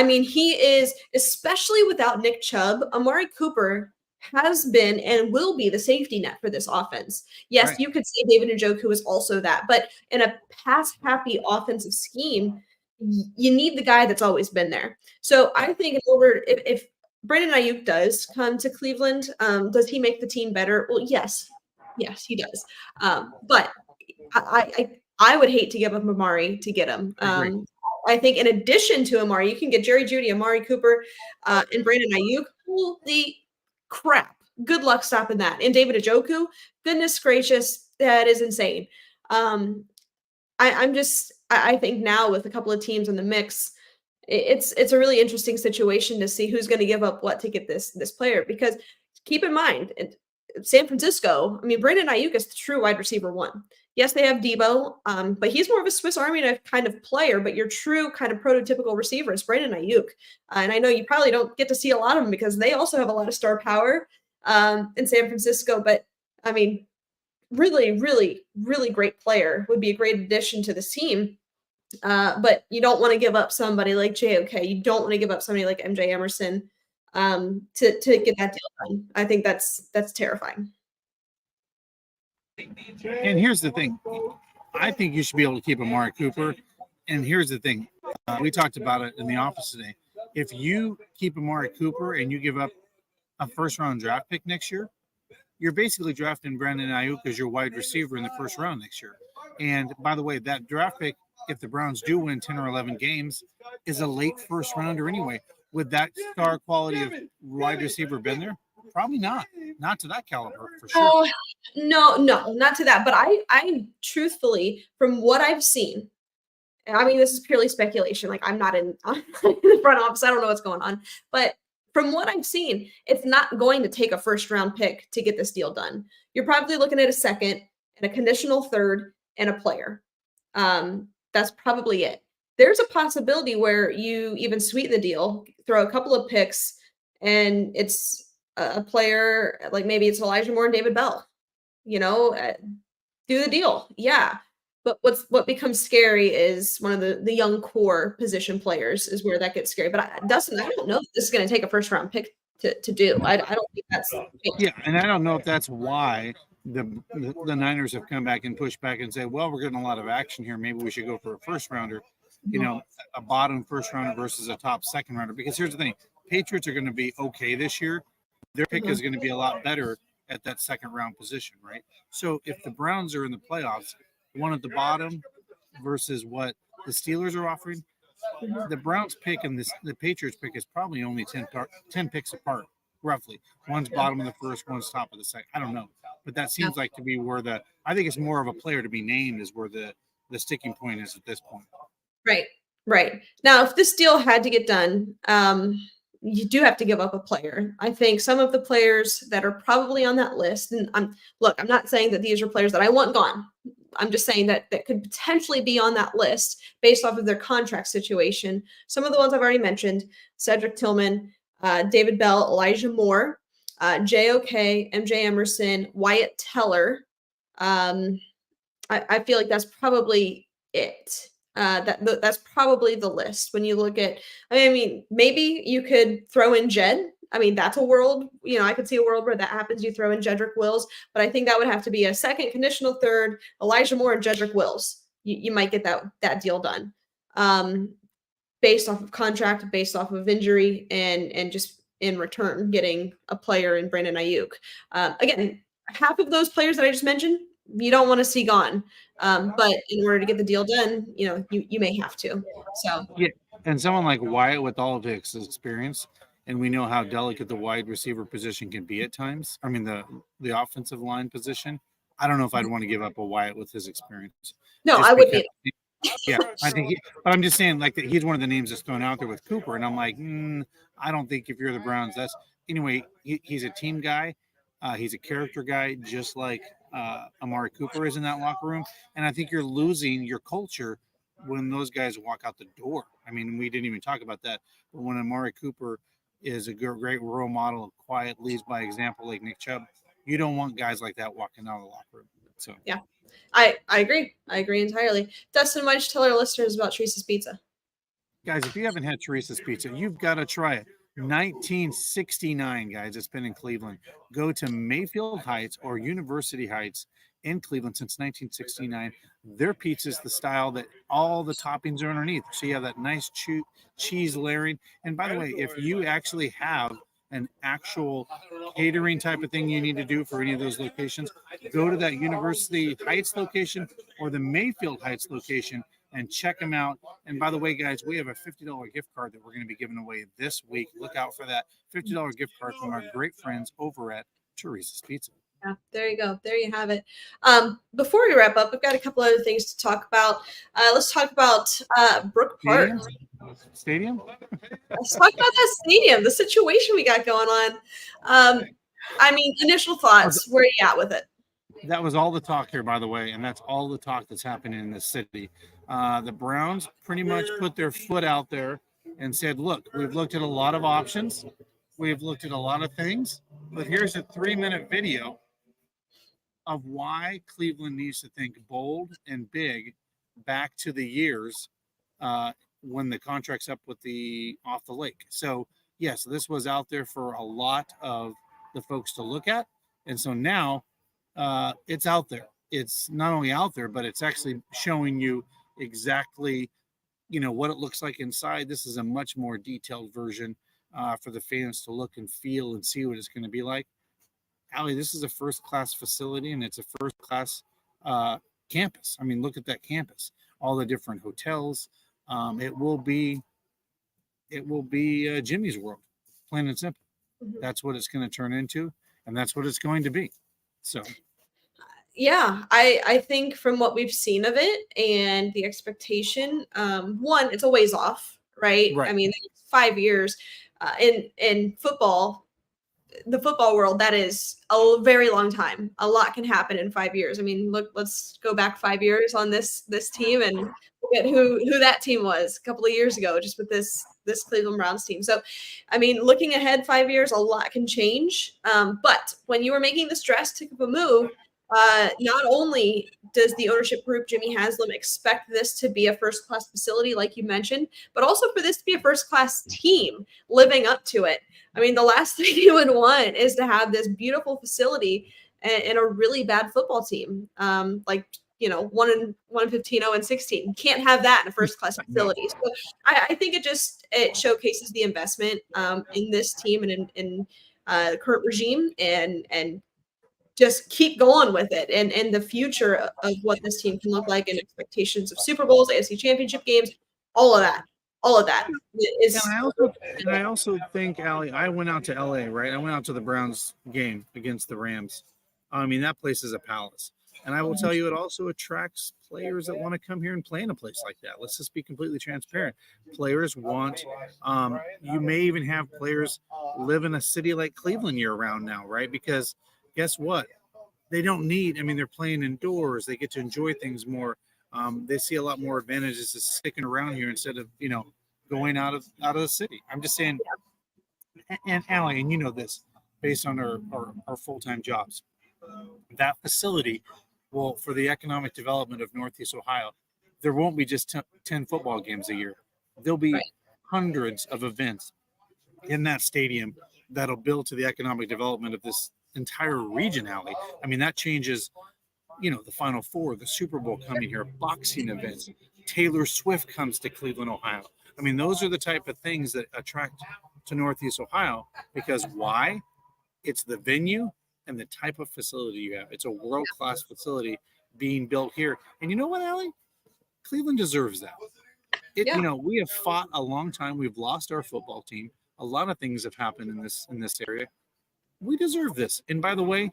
He is, especially without Nick Chubb, Amari Cooper has been and will be the safety net for this offense. Yes, Right. you could say David Njoku is also that, but in a pass-happy offensive scheme, you need the guy that's always been there. So I think in order, if Brandon Ayuk does come to Cleveland, does he make the team better? Well, yes, he does. But I would hate to give up Amari to get him. I think in addition to Amari, you can get Jerry Jeudy, Amari Cooper, and Brandon Ayuk. Holy crap. Good luck stopping that. And David Njoku, goodness gracious, that is insane. I think now with a couple of teams in the mix, it's a really interesting situation to see who's going to give up what to get this player, because keep in mind, San Francisco, I mean, Brandon Ayuk is the true wide receiver one. Yes, they have Debo, but he's more of a Swiss Army knife kind of player, but your true kind of prototypical receiver is Brandon Ayuk. And I know you probably don't get to see a lot of them because they also have a lot of star power in San Francisco, but I mean, really, really, really great player, would be a great addition to this team. But you don't want to give up somebody like JOK. You don't want to give up somebody like MJ Emerson to get that deal done. I think that's terrifying. And here's the thing. I think you should be able to keep Amari Cooper. And here's the thing. We talked about it in the office today. If you keep Amari Cooper and you give up a first-round draft pick next year, you're basically drafting Brandon Ayuk as your wide receiver in the first round next year. And by the way, that draft pick, if the Browns do win 10 or 11 games, is a late first rounder anyway. Would that star quality of wide receiver been there? Probably not. Not to that caliber, for sure. No, not to that. But I truthfully, from what I've seen, I mean, this is purely speculation. Like, I'm not in the front office. I don't know what's going on. But from what I've seen, it's not going to take a first round pick to get this deal done. You're probably looking at a second and a conditional third and a player. That's probably it. There's a possibility where you even sweeten the deal, throw a couple of picks, and it's a player like maybe it's Elijah Moore and David Bell. Do the deal. Yeah. But what becomes scary is one of the young core position players is where that gets scary. But Dustin, I don't know if this is going to take a first round pick to do. I don't think that's. Yeah, and I don't know if that's why the Niners have come back and pushed back and say, well, we're getting a lot of action here. Maybe we should go for a first rounder, a bottom first rounder versus a top second rounder. Because here's the thing, Patriots are going to be okay this year. Their pick is going to be a lot better at that second round position, right? So if the Browns are in the playoffs, one at the bottom versus what the Steelers are offering, the Browns pick and the Patriots pick is probably only 10 picks apart, roughly. One's bottom of the first, one's top of the second. I don't know. But that seems like to be where I think it's more of a player to be named is where the sticking point is at this point. Right. Now, if this deal had to get done, you do have to give up a player. I think some of the players that are probably on that list, and I'm not saying that these are players that I want gone. I'm just saying that could potentially be on that list based off of their contract situation. Some of the ones I've already mentioned: Cedric Tillman, David Bell, Elijah Moore, JOK, MJ Emerson, Wyatt Teller. I feel like that's probably it. That's probably the list when you look at. I mean, maybe you could throw in Jed. I mean, that's a world. I could see a world where that happens. You throw in Jedrick Wills, but I think that would have to be a second conditional third, Elijah Moore and Jedrick Wills. You might get that deal done, based off of contract, based off of injury, and just in return getting a player in Brandon Ayuk. Again, half of those players that I just mentioned, you don't want to see gone. But in order to get the deal done, you may have to. So yeah, and someone like Wyatt with all of his experience, and we know how delicate the wide receiver position can be at times. I mean, the offensive line position. I don't know if I'd want to give up a Wyatt with his experience. No, I wouldn't. Yeah, I think. But I'm just saying, like, that he's one of the names that's thrown out there with Cooper, and I'm like, I don't think if you're the Browns, that's anyway. He's a team guy. He's a character guy, just like Amari Cooper is in that locker room. And I think you're losing your culture when those guys walk out the door. I mean, we didn't even talk about that. But when Amari Cooper is a great role model of quiet, leads by example like Nick Chubb, you don't want guys like that walking out of the locker room. So yeah, I agree. I agree entirely. Dustin, why don't you tell our listeners about Teresa's Pizza? Guys, if you haven't had Teresa's Pizza, you've got to try it. 1969, guys. It's been in Cleveland. Go to Mayfield Heights or University Heights in Cleveland since 1969. Their pizza is the style that all the toppings are underneath. So you have that nice cheese layering. And by the way, if you actually have an actual catering type of thing you need to do for any of those locations, go to that University Heights location or the Mayfield Heights location and check them out. And by the way, guys, we have a $50 gift card that we're going to be giving away this week. Look out for that $50 gift card from our great friends over at Teresa's Pizza. Yeah, there you go. There you have it. Before we wrap up, we've got a couple other things to talk about. Let's talk about Brook Park. Stadium? Let's talk about that stadium, the situation we got going on. I mean, initial thoughts. Where are you at with it? That was all the talk here, by the way, and that's all the talk that's happening in this city. The Browns pretty much put their foot out there and said, look, we've looked at a lot of options. We've looked at a lot of things, but here's a 3-minute video of why Cleveland needs to think bold and big back to the years when the contract's up with the off the lake. So yes, this was out there for a lot of the folks to look at. And so now it's out there. It's not only out there, but it's actually showing you exactly, what it looks like inside. This is a much more detailed version for the fans to look and feel and see what it's going to be like. Ali, this is a first-class facility, and it's a first-class campus. I mean, look at that campus, all the different hotels. It will be Jimmy's World, plain and simple. Mm-hmm. That's what it's going to turn into, and that's what it's going to be. So, yeah, I think from what we've seen of it and the expectation, one, it's a ways off, right? I mean, 5 years in football. The football world, that is a very long time. A lot can happen in 5 years. I mean, look, let's go back 5 years on this team and look at who that team was a couple of years ago, just with this Cleveland Browns team. So, I mean, looking ahead 5 years, a lot can change. But when you were making this drastic of a move, not only does the ownership group, Jimmy Haslam, expect this to be a first-class facility, like you mentioned, but also for this to be a first-class team living up to it. I mean, the last thing you would want is to have this beautiful facility and a really bad football team, 1 in 15, 0 and 16. You can't have that in a first-class facility. So I think it showcases the investment in this team and in the current regime and just keep going with it and the future of what this team can look like and expectations of Super Bowls, AFC Championship games, all of that is. And I also think, Ali, I went out to LA, right? I went out to the Browns game against the Rams. I mean, that place is a palace. And I will tell you, it also attracts players that want to come here and play in a place like that. Let's just be completely transparent. Players want, you may even have players live in a city like Cleveland year round now, right? Because guess what? They don't need, they're playing indoors. They get to enjoy things more. They see a lot more advantages to sticking around here instead of, going out of the city. I'm just saying, and Ali, and you know this, based on our full-time jobs, that facility will, for the economic development of Northeast Ohio, there won't be just 10 football games a year. There'll be hundreds of events in that stadium that'll build to the economic development of this entire region, Ali. I mean, that changes, the Final Four, the Super Bowl coming here, boxing events. Taylor Swift comes to Cleveland, Ohio. I mean, those are the type of things that attract to Northeast Ohio because why? It's the venue and the type of facility you have. It's a world-class facility being built here. And you know what, Ali? Cleveland deserves that. We have fought a long time. We've lost our football team. A lot of things have happened in this area. We deserve this. And by the way,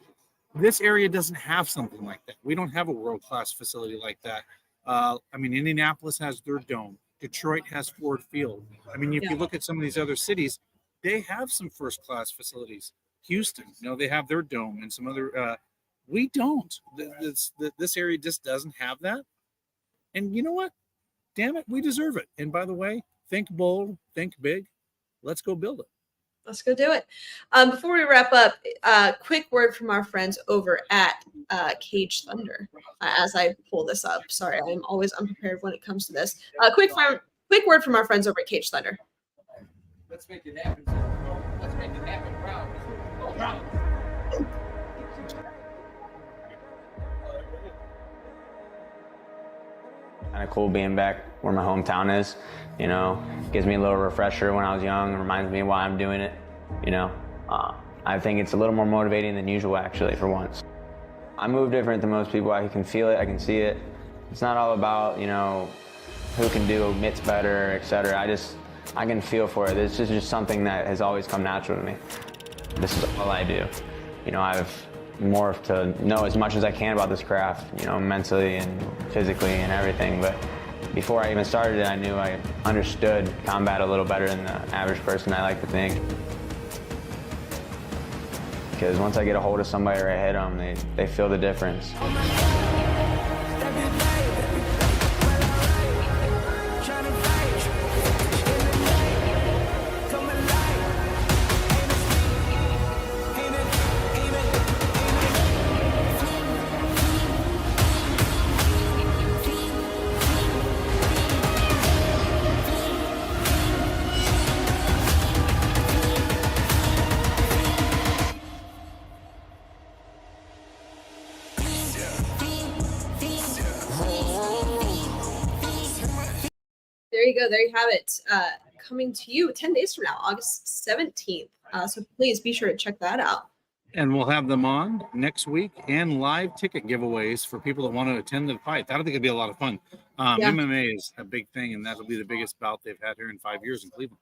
this area doesn't have something like that. We don't have a world-class facility like that. Indianapolis has their dome. Detroit has Ford Field. If you look at some of these other cities, they have some first-class facilities. Houston, they have their dome and some other. We don't. This area just doesn't have that. And you know what? Damn it, we deserve it. And by the way, think bold, think big. Let's go build it. Let's go do it. Before we wrap up, quick word from our friends over at Cage Thunder. As I pull this up, sorry, I'm always unprepared when it comes to this. Quick word from our friends over at Cage Thunder. Let's make it happen. Let's make it happen. Browns. Go Browns. Kind of cool being back where my hometown is, you know, gives me a little refresher when I was young, reminds me why I'm doing it, you know. I think it's a little more motivating than usual, actually, for once. I move different than most people. I can feel it, I can see it. It's not all about, you know, who can do mitts better, etc. I can feel for it. This is just something that has always come natural to me. This is all I do. You know, I've morphed to know as much as I can about this craft, you know, mentally and physically and everything. But before I even started it, I knew I understood combat a little better than the average person, I like to think. Because once I get a hold of somebody or I hit them, they feel the difference. There you go. There you have it. Coming to you 10 days from now, August 17th. So please be sure to check that out. And we'll have them on next week and live ticket giveaways for people that want to attend the fight. I think it'd be a lot of fun. MMA is a big thing, and that'll be the biggest bout they've had here in 5 years in Cleveland.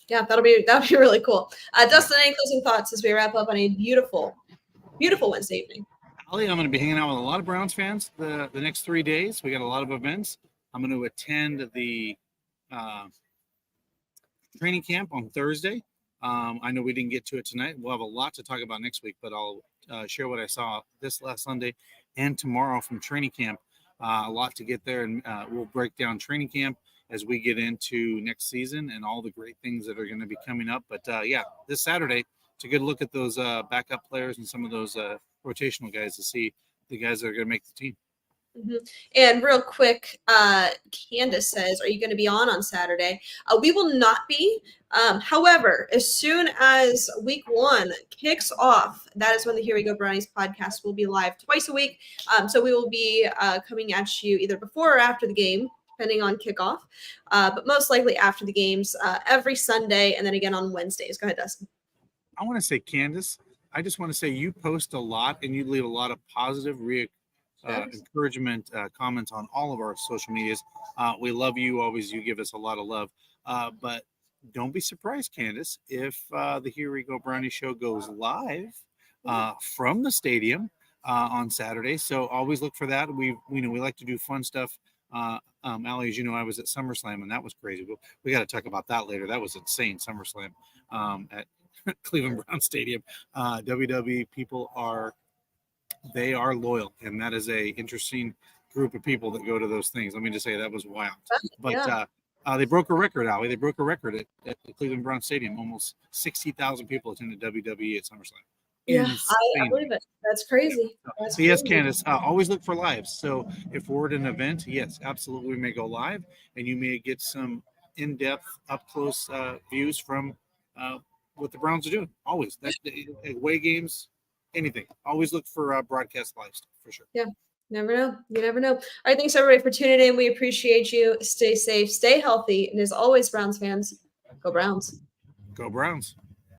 Yeah, that'll be really cool. Dustin, any closing thoughts as we wrap up on a beautiful, beautiful Wednesday evening? Ali, I'm going to be hanging out with a lot of Browns fans the next 3 days. We got a lot of events. I'm going to attend the training camp on Thursday. I know we didn't get to it tonight. We'll have a lot to talk about next week, but I'll share what I saw this last Sunday and tomorrow from training camp. A lot to get there, and we'll break down training camp as we get into next season and all the great things that are going to be coming up. But this Saturday, it's a good look at those backup players and some of those rotational guys to see the guys that are going to make the team. Mm-hmm. And real quick, Candace says, are you going to be on Saturday? We will not be. However, as soon as week 1 kicks off, that is when the Here We Go Brownies podcast will be live twice a week. So we will be coming at you either before or after the game, depending on kickoff, but most likely after the games every Sunday and then again on Wednesdays. Go ahead, Dustin. I want to say, Candace, I just want to say you post a lot and you leave a lot of positive encouragement comments on all of our social medias. We love you always. You give us a lot of love, but don't be surprised, Candace, if the Here We Go Brownie show goes live from the stadium on Saturday. So always look for that. We like to do fun stuff. Ali, as you know, I was at SummerSlam and that was crazy. We got to talk about that later. That was insane. SummerSlam at Cleveland Brown Stadium. WWE people are loyal, and that is a interesting group of people that go to those things. Let me just say that was wild. But they broke a record, Ali. They broke a record at the Cleveland Brown Stadium. Almost 60,000 people attended WWE at SummerSlam. Yeah, I believe it. That's crazy. So yes, Candace, always look for lives. So if we're at an event, yes, absolutely, we may go live, and you may get some in-depth, up-close views from what the Browns are doing. Always. That's away games, anything. Always look for broadcast live stuff, for sure. Yeah, never know. You never know. All right, thanks, everybody, for tuning in. We appreciate you. Stay safe, stay healthy, and as always, Browns fans, go Browns. Go Browns.